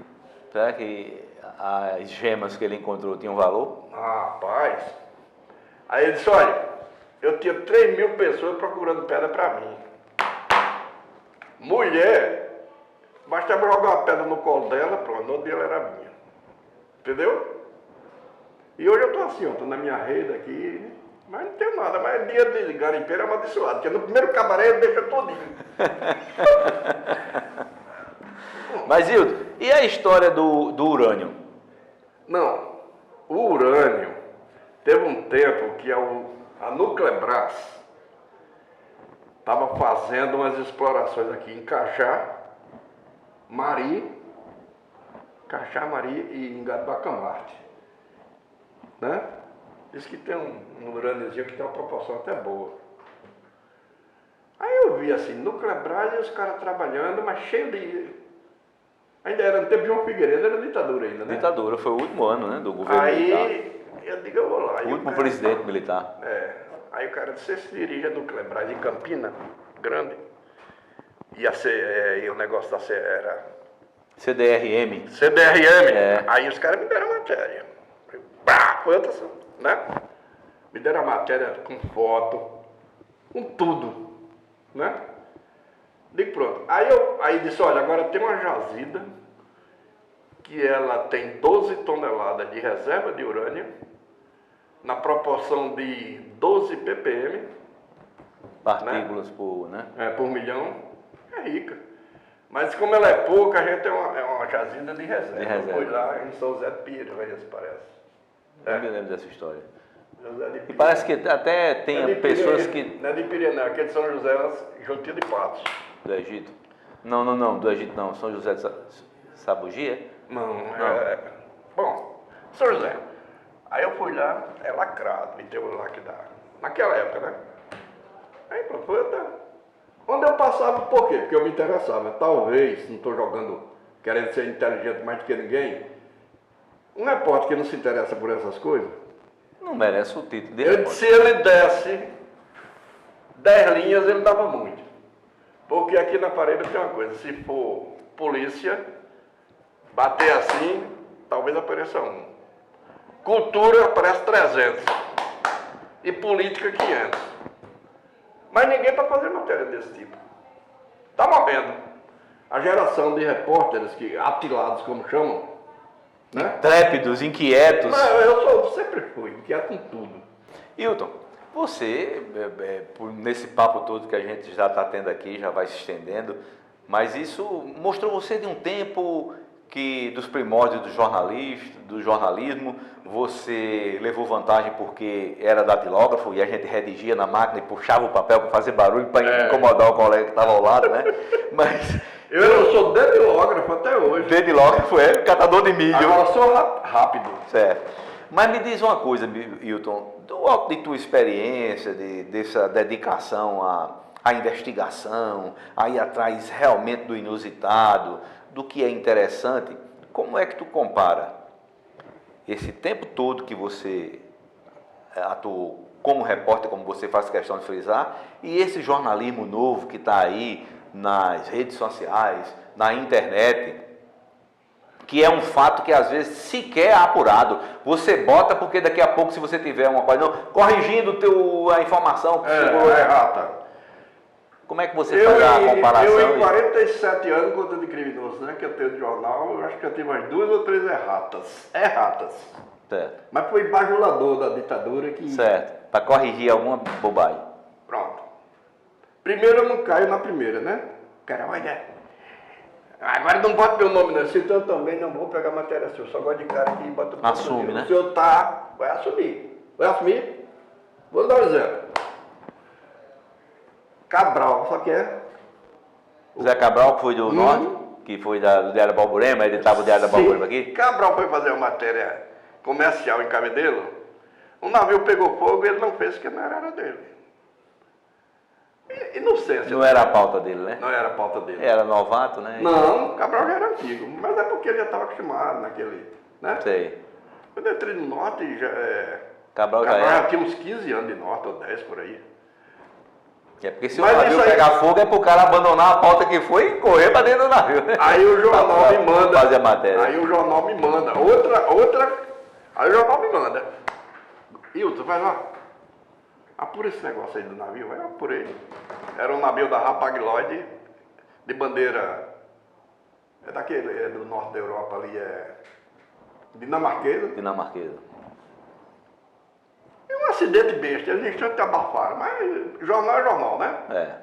Será que as gemas que ele encontrou tinham valor? Rapaz. Aí ele disse, olha, eu tinha 3.000 pessoas procurando pedra para mim. Mulher, bastava jogar uma pedra no colo dela, pronto, no outro dia ela era minha. Entendeu? E hoje eu tô assim, ó, tô na minha rede aqui, mas não tenho nada, mas dia de garimpeiro é amaldiçoado, porque no primeiro cabaré ele deixa todinho. Mas, Hilton, e a história do urânio? Não, o urânio, teve um tempo que a Nuclebras estava fazendo umas explorações aqui em Cajá, Mari e Engado Bacamarte, né? Diz que tem um urâniozinho que tem uma proporção até boa. Aí eu vi assim, Nuclebras e os caras trabalhando, mas cheio de... Ainda era no tempo de João Figueiredo, era ditadura ainda, né? Ditadura, foi o último ano, né, do governo militar. Aí eu digo, eu vou lá. O último presidente militar. Aí o cara disse, você se dirige a Nuclebras em Campina Grande. Ia ser, e o negócio era CDRM. CDRM. É. Aí os caras me deram a matéria. Foi outra, né? Me deram a matéria com foto, com tudo, né? Digo, pronto. Aí disse, olha, agora tem uma jazida que ela tem 12 toneladas de reserva de urânio na proporção de 12 ppm. Partículas por, né? Por milhão, é rica. Mas como ela é pouca, a gente é uma jazida de reserva. Eu fui lá em São José de Piranhas, parece. Eu me lembro dessa história. E parece que até tem pessoas que... Não é de Piranha, aqui é de São José, Juntinho de Patos. Do Egito? Não, do Egito não. São José de Sabugia? Não. Bom, São José. Aí eu fui lá, é lacrado, me deu lá que dá. Naquela época, né? Aí pronto, foi até. Onde eu passava, por quê? Porque eu me interessava. Talvez, não estou jogando, querendo ser inteligente mais do que ninguém, um repórter que não se interessa por essas coisas. Não merece o título dele. Se ele desse 10 linhas, ele dava muito. Porque aqui na Paraíba tem uma coisa, se for polícia, bater assim, talvez apareça um. Cultura aparece 300. E política 500. Mas ninguém está fazendo matéria desse tipo. Está morrendo. A geração de repórteres, atilados como chamam, né? Trépidos, inquietos. Não, eu sempre fui inquieto em tudo. Hilton, você, nesse papo todo que a gente já está tendo aqui, já vai se estendendo, mas isso mostrou você de um tempo que, dos primórdios do jornalismo, você levou vantagem porque era datilógrafo e a gente redigia na máquina e puxava o papel para fazer barulho, para incomodar o colega que estava ao lado, né? Mas... Eu sou dedilógrafo até hoje. Dedilógrafo catador de milho. Agora eu sou rápido. Certo. Mas me diz uma coisa, Hilton, do alto de tua experiência, dessa dedicação à investigação, a ir atrás realmente do inusitado, do que é interessante, como é que tu compara esse tempo todo que você atuou como repórter, como você faz questão de frisar, e esse jornalismo novo que está aí nas redes sociais, na internet, que é um fato que às vezes sequer é apurado. Você bota porque daqui a pouco, se você tiver uma coisa, corrigindo a informação que chegou. Errata. Como é que você faz a comparação? Eu, em 47 anos, contando de criminoso, né, que eu tenho de jornal, eu acho que eu tive umas 2 ou 3 erratas. Certo. Mas foi bajulador da ditadura que... Certo. Para corrigir alguma bobagem. Pronto. Primeiro eu não caio na primeira, né? Cara, olha... Agora não bota meu nome nesse, então eu também não vou pegar matéria sua. Só gosto de cara que bota o assume, né? O senhor vai assumir. Vai assumir? Vou dar um exemplo. Cabral, sabe quem é? Zé Cabral, que foi do Norte, que foi do Diário da Balburema, editava o Diário da Balburema aqui? Cabral foi fazer uma matéria comercial em Cabedelo, um navio pegou fogo e ele não fez porque não era dele. Inocência. Não era a pauta dele, né? Não era a pauta dele. Era novato, né? Não, Cabral já era antigo, mas é porque ele já estava acostumado naquele, né? Sei. Quando eu entrei no Norte, Cabral já tinha uns 15 anos de Norte, ou 10 por aí. É porque se o navio pegar fogo é pro cara abandonar a pauta que foi e correr pra dentro do navio. Aí o jornal me manda. Fazer a matéria. Aí o jornal me manda. Aí o jornal me manda. Hilton, vai lá. Apura esse negócio aí do navio. Vai, apurei. Era um navio da Hapag-Lloyd, de bandeira. É daquele, do norte da Europa ali, dinamarquesa. É um acidente besta, eles instantes abafaram, mas jornal é jornal, né?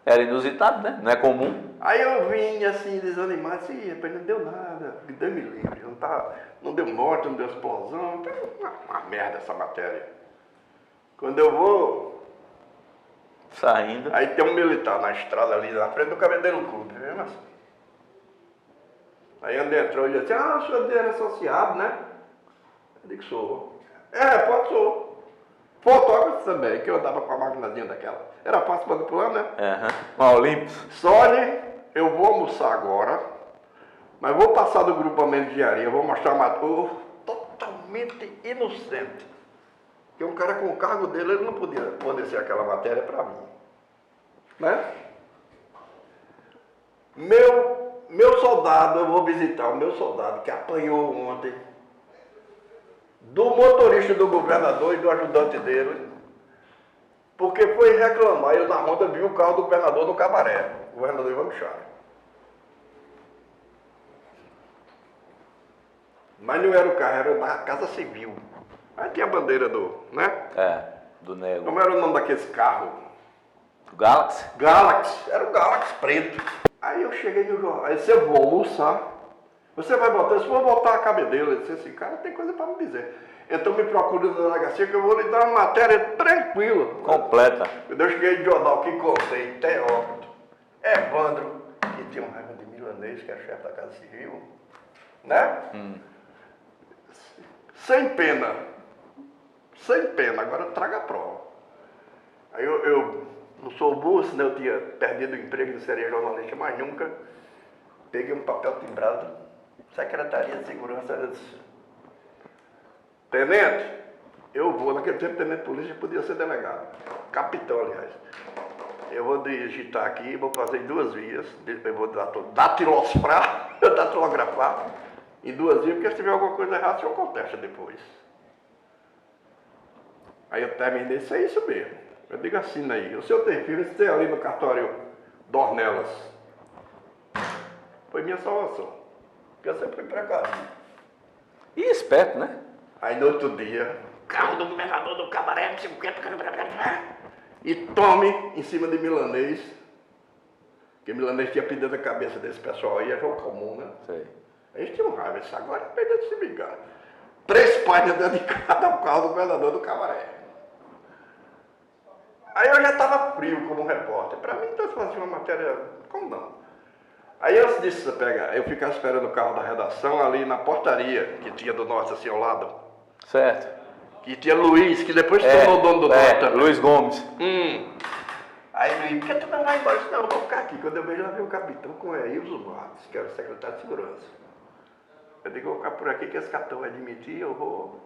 Era inusitado, né? Não é comum. Aí eu vim assim, desanimado, assim, rapaz, não deu nada, Deus me livre, não deu morte, não deu explosão, uma merda essa matéria. Quando eu vou... Saindo. Aí tem um militar na estrada ali, na frente do Cabedelo Clube, mesmo assim. Aí onde entrou, ele disse, o senhor é associado, né? Eu digo, sou. Sou. Fotógrafo também, que eu andava com a maquinazinha daquela. Era fácil manipulando, né? Um Olympus. Sony, eu vou almoçar agora, mas vou passar do grupamento de engenharia, vou mostrar uma... totalmente inocente. Porque um cara com o cargo dele, ele não podia fornecer aquela matéria para mim. Né? Meu meu soldado, eu vou visitar o meu soldado que apanhou ontem do motorista do governador e do ajudante dele, porque foi reclamar, eu na ronda vi o carro do governador no cabaré, o governador Ivan Chara. Mas não era o carro, era na Casa Civil. Aí tinha a bandeira do, né? Do Nego. Como era o nome daqueles carros? O Galaxy? Galaxy, era o Galaxy preto. Aí eu cheguei no jornal, aí disse, eu vou almoçar. Você vai botar? Eu disse, vou botar a cabedela. Ele disse assim, cara, tem coisa para me dizer. Então me procure na delegacia que eu vou lhe dar uma matéria tranquila. Completa. Quando eu cheguei no jornal que contei, Teócrito, Evandro, que tinha um raiva de Milanês, que é chefe da Casa Civil, né? Sem pena. Sem pena, agora traga a prova. Aí eu não sou burro, senão eu tinha perdido o emprego, não seria jornalista mais nunca. Peguei um papel timbrado, Secretaria de Segurança, eu disse, tenente, eu vou, naquele tempo tenente de polícia podia ser delegado, capitão aliás. Eu vou digitar aqui, vou fazer em 2 vias, eu vou datilografar em 2 vias, porque se tiver alguma coisa errada, o senhor contesta depois. Aí eu terminei, isso é isso mesmo. Eu digo assim aí, o senhor tem filho, esse tem ali no cartório Dornelas. Foi minha salvação, porque eu sempre fui precário. E esperto, né? Aí no outro dia, carro do governador do cabaré, e tome em cima de Milanês, porque Milanês tinha pedido a cabeça desse pessoal aí, é jogo comum, né? Sei. Eles tinham raiva, isso agora é perda de se vingar. 3 páginas dedicadas ao carro do governador do cabaré. Aí eu já estava frio como repórter. Para mim, então, fazer uma matéria, como não? Aí antes disso, eu ficava esperando o carro da redação ali na portaria, que tinha do norte assim ao lado. Certo. Que tinha Luiz, que depois se tornou dono do norte também. Luiz Gomes. Aí Luiz, por que tu não vai embora? Eu disse, não, eu vou ficar aqui. Quando eu vejo, lá veio o capitão com o Eilson Marques, que era o secretário de segurança. Eu digo, eu vou ficar por aqui que esse capitão vai admitir, eu vou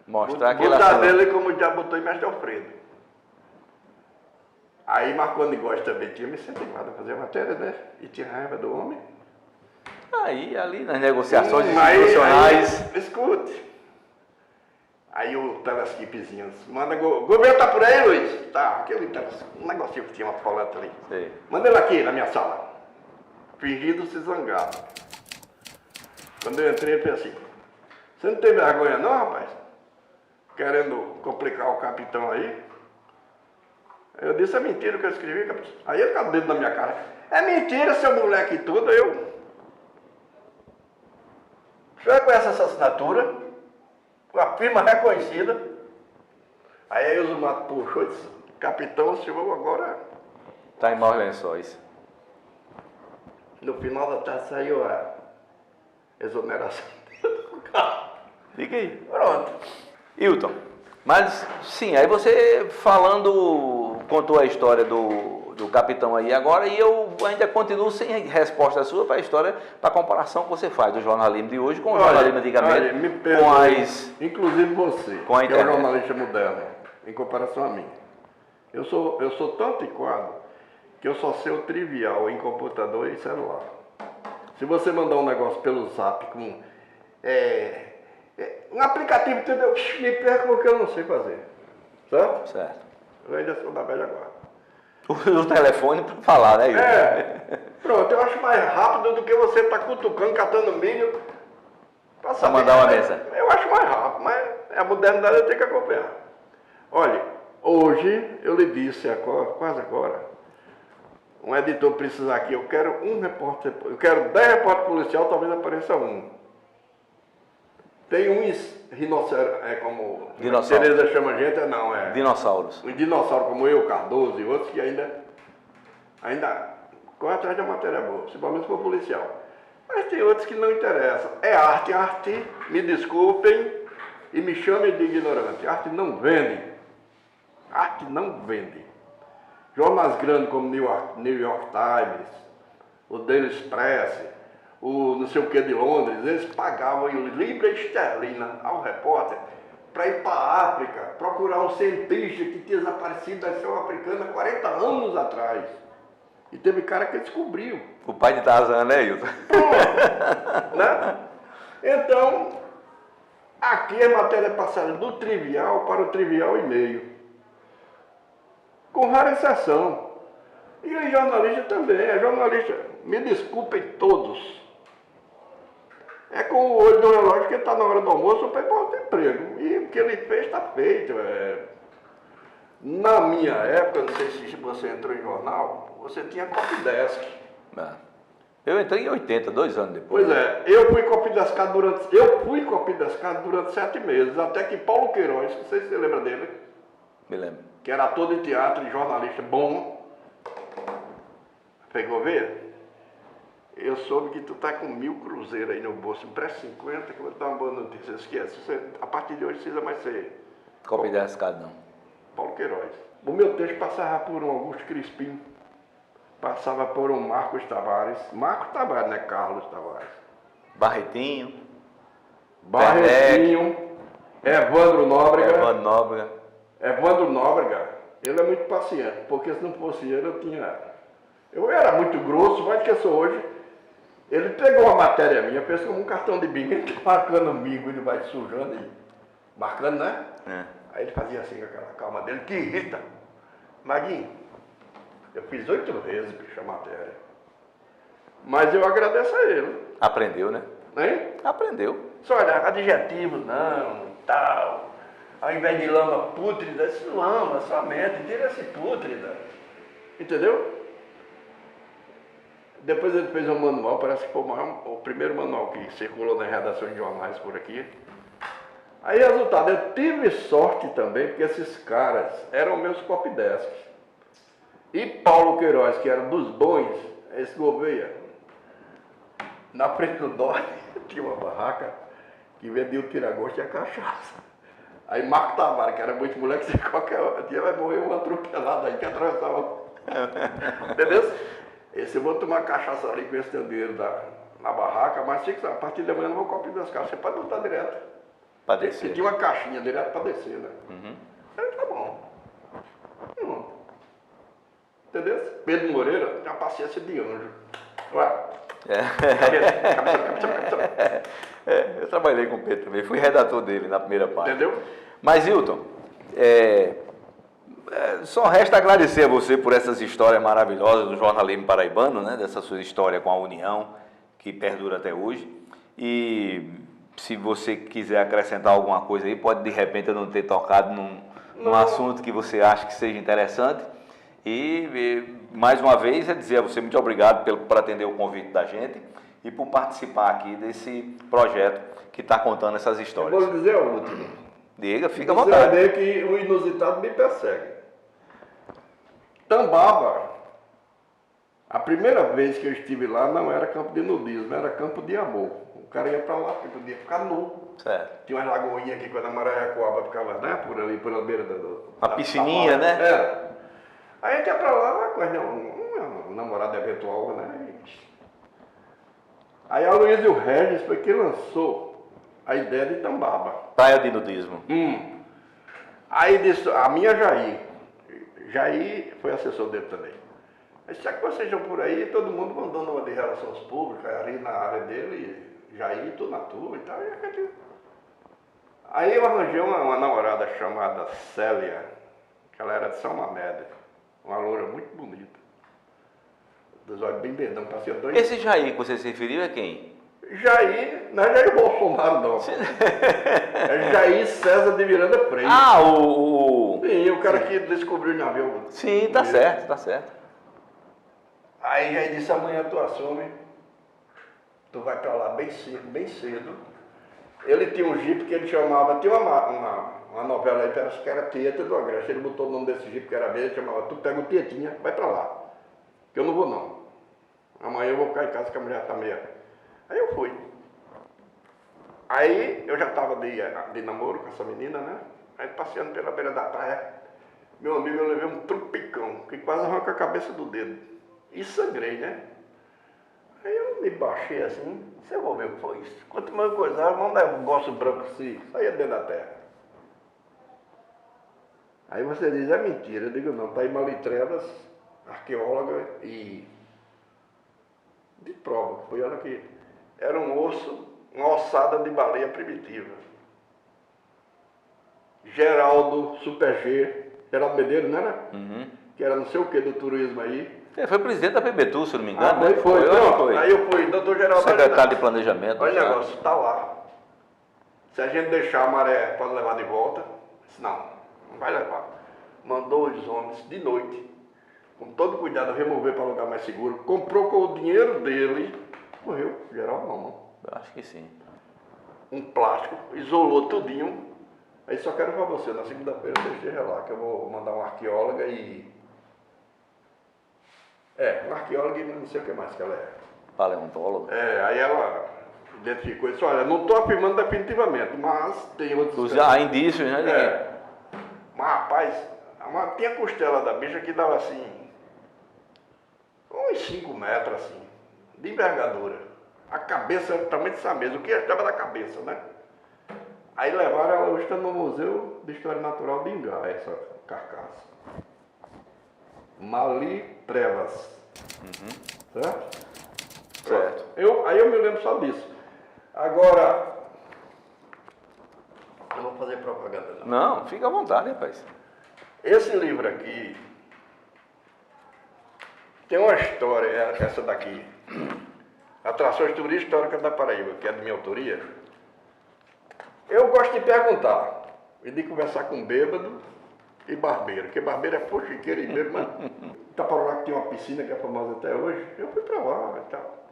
Mostrar que botar nele como já botou em Mestre Alfredo. Aí Marconi Negócio também tinha me incentivado a fazer a matéria, né? E tinha raiva do homem. Aí, ali nas negociações institucionais. Aí, escute. Aí o teleskipzinho manda, o governo tá por aí, Luiz? Tá, aquele um negocinho que tinha uma foleta ali. Sei. Manda ele aqui na minha sala. Fingindo se zangar. Quando eu entrei, ele fez assim, você não tem vergonha não, rapaz? Querendo complicar o capitão aí? Eu disse, é mentira o que eu escrevi, capitão. Aí ele ficava o dedo na minha cara. É mentira, seu moleque e tudo, eu. O senhor conhece essa assinatura? Uma firma reconhecida. Aí o Zumato puxou e disse, capitão, o senhor agora... Tá em maus lençóis. No final da tarde saiu a exoneração do carro. Fica aí. Pronto. Hilton, mas sim, aí você contou a história do capitão aí agora e eu ainda continuo sem resposta sua para a história, para a comparação que você faz do jornalismo de hoje com o jornalismo antigamente, me com perdoe, as... inclusive você, com a que é internet. o jornalista moderno, em comparação a mim. Eu sou tão antiquado que eu só sei o trivial em computador e celular. Se você mandar um negócio pelo Zap com um aplicativo, entendeu? Me perco porque eu não sei fazer. Certo? Certo. Eu ainda sou da velha guarda. O telefone para falar, né, Hilton? Pronto, eu acho mais rápido do que você estar cutucando, catando milho para mandar uma mensagem. Eu acho mais rápido, mas a modernidade eu tenho que acompanhar. Olha, hoje eu lhe disse, quase agora, um editor precisa aqui, eu quero 10 repórteres policiais, talvez apareça um. Tem uns rinocerontes, como Dinossauro. Tereza chama a gente, Dinossauros. um dinossauro como eu, Cardoso e outros que ainda corre atrás da matéria boa, principalmente se for policial. Mas tem outros que não interessam. É arte, me desculpem e me chamem de ignorante. Arte não vende. Arte não vende. Jornais grandes como New York Times, o Daily Express, o não sei o que de Londres, eles pagavam em libra esterlina ao repórter para ir para a África, procurar um cientista que tinha desaparecido da selva africana 40 anos atrás. E teve cara que descobriu. O pai de Tarzan, né, Hilton? Né? Então, aqui a matéria é passada do trivial para o trivial e meio. Com rara exceção. E os jornalistas também. A jornalista, me desculpem todos. É com o olho do relógio que está na hora do almoço para ir para outro emprego. E o que ele fez está feito. Na minha época, não sei se você entrou em jornal, você tinha copydesk. Eu entrei em 80, 2 anos depois. Pois é, eu fui copydeskado durante 7 meses, até que Paulo Queiroz, não sei se você lembra dele. Me lembro. Que era ator de teatro e jornalista bom. Pegou ver? Eu soube que tu tá com 1000 cruzeiros aí no bolso, empresta 50, que eu vou te dar uma boa notícia. Esquece, a partir de hoje precisa mais ser Copydeskado não. Paulo Queiroz. O meu texto passava por um Augusto Crispim, passava por um Marcos Tavares, né? Carlos Tavares. Barretinho, Evandro Nóbrega. Evandro Nóbrega. Ele é muito paciente, porque se não fosse ele, eu era muito grosso, mais do que eu sou hoje. Ele pegou uma matéria minha, fez como um cartão de bingo, ele marcando o bingo, ele vai sujando e marcando, né? Aí ele fazia assim com aquela calma dele, que irrita. Maguinho, eu fiz 8 vezes, bicho, a matéria. Mas eu agradeço a ele. Aprendeu, né? Hein? Aprendeu. Só olha, adjetivo não, tal. Ao invés de lama pútrida, esse lama somente, tira esse pútrida. Entendeu? Depois ele fez um manual, parece que foi o primeiro manual que circulou na redação de jornais por aqui. Aí, resultado, eu tive sorte também, porque esses caras eram meus copydesks. E Paulo Queiroz, que era dos bons, esse Gouveia, na frente do Dória, tinha uma barraca que vendia o tira-gosto e a cachaça. Aí Marco Tavares, que era muito moleque, se qualquer dia vai morrer um atropelado aí que atravessava. Entendeu? Esse eu vou tomar cachaça ali com esse teu dinheiro na barraca, mas fica, a partir de amanhã eu não vou copiar das caixas, você pode botar direto. Para descer. Tinha uma caixinha direto para descer, né? Uhum. Aí tá bom. Entendeu? Pedro Moreira tem uma paciência de anjo. Ué. Cabeça. Eu trabalhei com o Pedro também, fui redator dele na primeira parte. Entendeu? Mas, Hilton, só resta agradecer a você por essas histórias maravilhosas do jornalismo paraibano, né? Dessa sua história com a União, que perdura até hoje. E se você quiser acrescentar alguma coisa aí, pode de repente eu não ter tocado num assunto que você acha que seja interessante. E mais uma vez, é dizer a você muito obrigado por atender o convite da gente e por participar aqui desse projeto que está contando essas histórias. Eu vou dizer a última. Diga, fica à vontade. Você que o inusitado me persegue. Tambaba, a primeira vez que eu estive lá não era campo de nudismo, era campo de amor. O cara ia para lá porque podia ficar nu. Certo. Tinha umas lagoinhas aqui quando a Maraiacoaba ficava, né, por ali, pela beira uma piscininha, né? Era. Aí a gente ia para lá com uma namorada eventual, né? Aí a Luísa Regis foi quem lançou a ideia de Tambaba. Praia de nudismo. Aí disse, a minha Jair foi assessor dele também. Mas já que vocês estão por aí, todo mundo mandando uma de relações públicas ali na área dele, Jair, tudo na tua e tal. Aí eu arranjei uma namorada chamada Célia, que ela era de São Mamed, uma loura muito bonita. Dos olhos bem verdão, parecia dois. Esse Jair que você se referiu é quem? Jair, não é Jair Bolsonaro não. É Jair César de Miranda Freire. Ah, Sim, o cara que descobriu o navio. Sim, tá certo, tá certo. Aí Jair disse, amanhã tu assume, tu vai pra lá bem cedo. Ele tinha um jipe que ele chamava, tinha uma novela aí, parece que era Tieta do Agreste, ele botou o nome desse jipe que era dele, ele chamava, tu pega o Tietinha, vai pra lá, que eu não vou não. Amanhã eu vou ficar em casa que a mulher tá meia. Aí eu fui. Aí eu já estava de namoro com essa menina, né? Aí passeando pela beira da praia, meu amigo, eu levei um trupicão, que quase arranca a cabeça do dedo. E sangrei, né? Aí eu me baixei assim, você vai ver o que foi isso. Quanto mais coisa, vamos dar um gosto branco assim, saia dentro da terra. Aí você diz, é mentira. Eu digo, não, tá em Malitrevas, arqueóloga e de prova. Foi ela que era um osso, uma ossada de baleia primitiva. Geraldo Super G, Geraldo Medeiros, não era? Uhum. Que era não sei o que do turismo aí. Foi presidente da PBTU, se não me engano. Foi. Foi. Aí eu fui, doutor Geraldo. Secretário de Planejamento. Olha o negócio, tá lá. Se a gente deixar a maré, pode levar de volta. Disse, não vai levar. Mandou os homens de noite, com todo cuidado, remover para lugar mais seguro. Comprou com o dinheiro dele. Morreu, Geraldo não. Eu acho que sim. Um plástico, isolou tudinho. Aí só quero para você, na segunda-feira você esteja lá, que eu vou mandar uma arqueóloga e... uma arqueóloga e não sei o que mais que ela é. Paleontóloga. Aí ela identificou isso. Olha, não estou afirmando definitivamente, mas tem outros... Há indícios, né? Mas, rapaz, tinha a costela da bicha que dava assim, uns 5 metros assim, de envergadura. A cabeça era também dessa mesa, o que estava da cabeça, né? Aí levaram ela, hoje está no Museu de História Natural de Ingá, essa carcaça. Mali Trevas. Certo? Certo. Aí eu me lembro só disso. Agora, não vou fazer propaganda não. Não, fica à vontade, rapaz. Esse livro aqui tem uma história, essa daqui. Atrações Turísticas Históricas da Paraíba, que é de minha autoria. Eu gosto de perguntar e de conversar com bêbado e barbeiro, porque barbeiro é poxiqueiro e bêbado, mas Itapororoca que tem uma piscina que é famosa até hoje, eu fui pra lá e tal.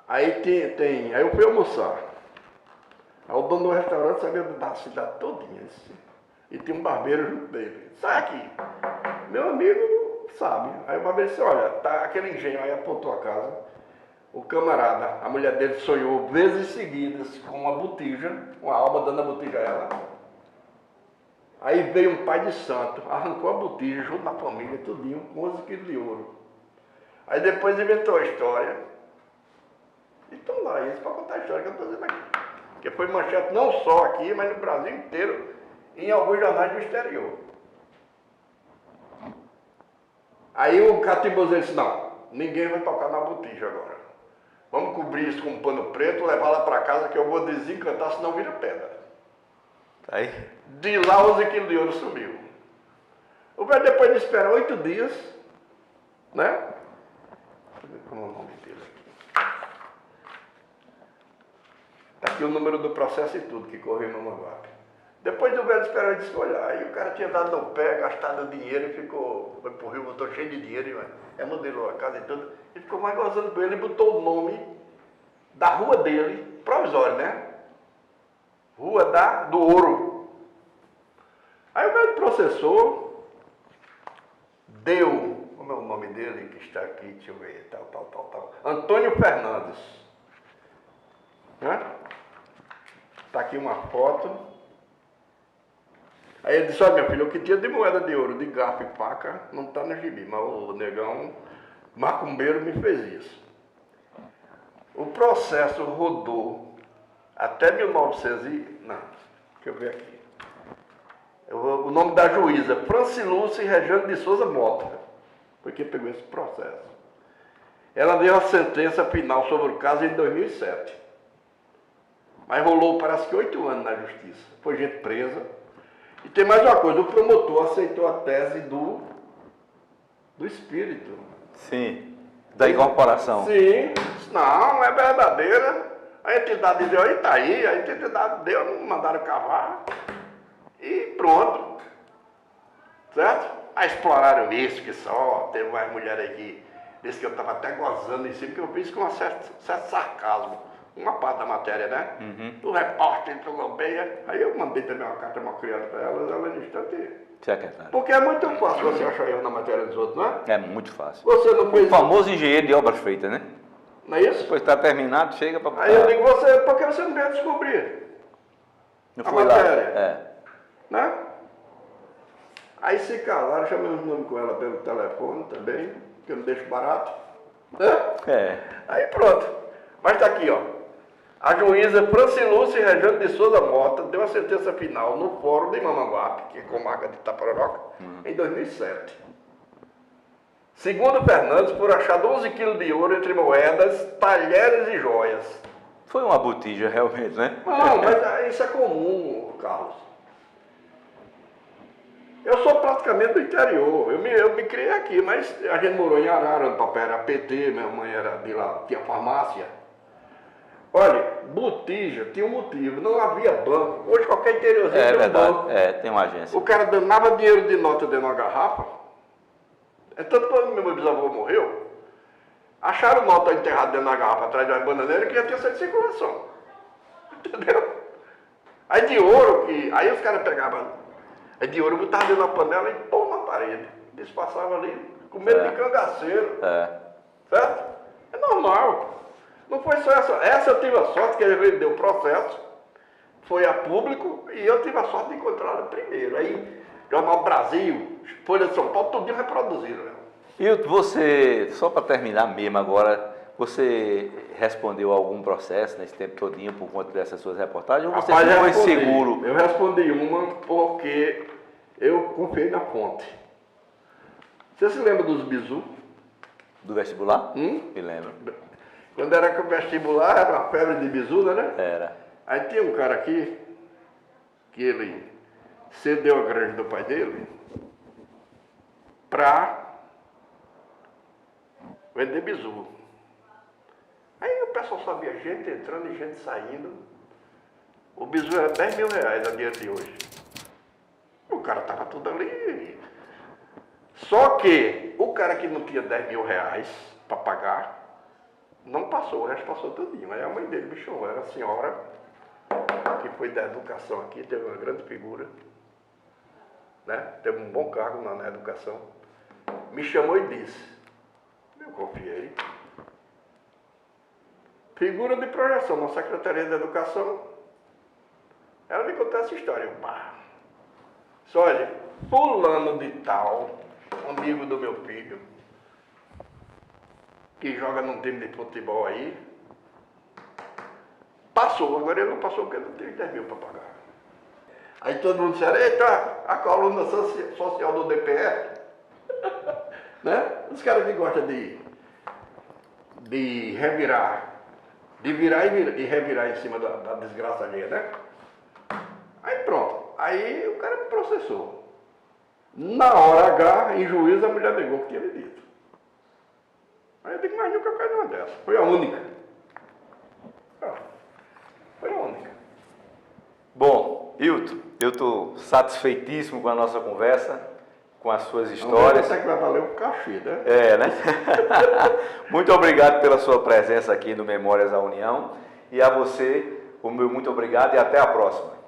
Aí aí eu fui almoçar. Aí o dono do restaurante sabia da cidade todinha, e tinha um barbeiro junto dele. Sai aqui. Meu amigo sabe. Aí o barbeiro disse, olha, tá aquele engenho aí, apontou a casa. O camarada, a mulher dele sonhou vezes seguidas com uma botija, uma alma dando a botija a ela. Aí veio um pai de santo, arrancou a botija junto da família, tudinho, com 11 quilos de ouro. Aí depois inventou a história. E estão lá, isso para contar a história que eu estou dizendo aqui. Porque foi manchete não só aqui, mas no Brasil inteiro, em alguns jornais do exterior. Aí o catimbozeiro disse, não, ninguém vai tocar na botija agora. Vamos cobrir isso com um pano preto, levar lá para casa que eu vou desencantar, senão vira pedra. Aí? De lá 11 quilos de ouro sumiu. O velho depois de esperar 8 dias, né? Como é o nome dele aqui? Está aqui o número do processo e tudo que correu no Mamanguape. Depois do velho esperar, ele disse, olha, aí o cara tinha dado no pé, gastado o dinheiro e ficou, foi pro Rio, botou cheio de dinheiro, modelou a casa e tudo, e ficou mais gozando com ele, e botou o nome da rua dele, provisório, né? Rua do Ouro. Aí o velho processou, deu, como é o nome dele que está aqui, deixa eu ver, tal. Antônio Fernandes. Né? Tá aqui uma foto. Aí ele disse, olha meu filho, o que tinha de moeda de ouro, de garfo e faca, não está no gibi, mas o negão macumbeiro me fez isso. O processo rodou até 1900 não, deixa eu ver aqui. O nome da juíza, Francilúcia Rejane de Souza Mota, foi quem pegou esse processo. Ela deu a sentença final sobre o caso em 2007. Mas rolou, parece que 8 anos na justiça. Foi gente presa. E tem mais uma coisa, o promotor aceitou a tese do espírito. Sim, da incorporação. Sim, não, é verdadeira. A entidade deu, aí tá aí, a entidade deu, mandaram cavar. E pronto. Certo? Aí exploraram isso que só, teve mais mulher aí que disse que eu estava até gozando em cima, que eu fiz com um certo sarcasmo. Uma parte da matéria, né? O repórter entrou no Beia. Aí eu mandei também uma carta mal criada para elas, ela no instante. Secretário. Porque é muito fácil você achar erro na matéria dos outros, não é? É muito fácil. Você não fez. O famoso engenheiro de obras feitas, né? Não é isso? Depois está terminado, chega para... Aí eu digo, por que você não veio descobrir? Não a foi matéria. Lá. É. Né? Aí se calaram, chamei os nomes com ela pelo telefone também, que eu não deixo barato. Né? É. Aí pronto. Mas tá aqui, ó. A juíza Francilúcia Rejane de Souza Mota deu a sentença final no Fórum de Mamanguape, que é comarca de Itapororoca, em 2007. Segundo Fernandes, por achar 12 quilos de ouro entre moedas, talheres e joias. Foi uma botija, realmente, né? Não, mas isso é comum, Carlos. Eu sou praticamente do interior, eu me criei aqui, mas a gente morou em Arara, o papai era PT, minha mãe era de lá, tinha farmácia. Olha, botija tinha um motivo, não havia banco. Hoje qualquer interiorzinho tem um banco. Tem uma agência. O cara danava dinheiro de nota dentro de uma garrafa. É tanto quando meu bisavô morreu, acharam nota enterrada dentro da garrafa atrás de uma bananeira que já tinha saído de circulação. Entendeu? Aí de ouro, aí os caras pegavam, aí de ouro botavam dentro da panela e pôr na parede. Eles passavam ali com medo de cangaceiro. Certo? É normal. Não foi só essa. Essa eu tive a sorte que ele deu o processo, foi a público e eu tive a sorte de encontrá-la primeiro. Aí, Jornal Brasil, Folha de São Paulo, tudinho reproduziram. Né? E você, só para terminar mesmo agora, você respondeu a algum processo nesse tempo todinho por conta dessas suas reportagens? Ou você foi seguro? Eu respondi uma porque eu confiei na fonte. Você se lembra dos bizu? Do vestibular? Me lembro. Quando era com o vestibular, era uma febre de bizu, né? Era. Aí tinha um cara aqui, que ele cedeu a granja do pai dele para vender bizu. Aí o pessoal sabia gente entrando e gente saindo. O bizu era 10 mil reais a dia de hoje. O cara tava tudo ali. Só que o cara que não tinha 10 mil reais para pagar, não passou, o resto passou tudinho. Aí a mãe dele me chamou, era a senhora, que foi da educação aqui, teve uma grande figura, né? Teve um bom cargo na educação. Me chamou e disse, eu confiei. Figura de projeção na Secretaria da Educação. Ela me contou essa história. Eu, pá. Só olha, fulano de tal, amigo do meu filho, que joga num time de futebol aí, passou. Agora ele não passou porque não teve 10 mil para pagar. Aí todo mundo disse, eita, a coluna social do DPF. Né? Os caras que gostam de revirar, de virar e revirar em cima da desgraça alheia, né? Aí pronto. Aí o cara me processou. Na hora H, em juízo, a mulher negou o que tinha me dito. Aí eu digo, mas nunca caí numa dessa. Foi a única. Foi a única. Bom, Hilton, eu estou satisfeitíssimo com a nossa conversa, com as suas histórias. Até que vai valer o cachê, né? Né? Muito obrigado pela sua presença aqui no Memórias da União. E a você, o meu muito obrigado e até a próxima.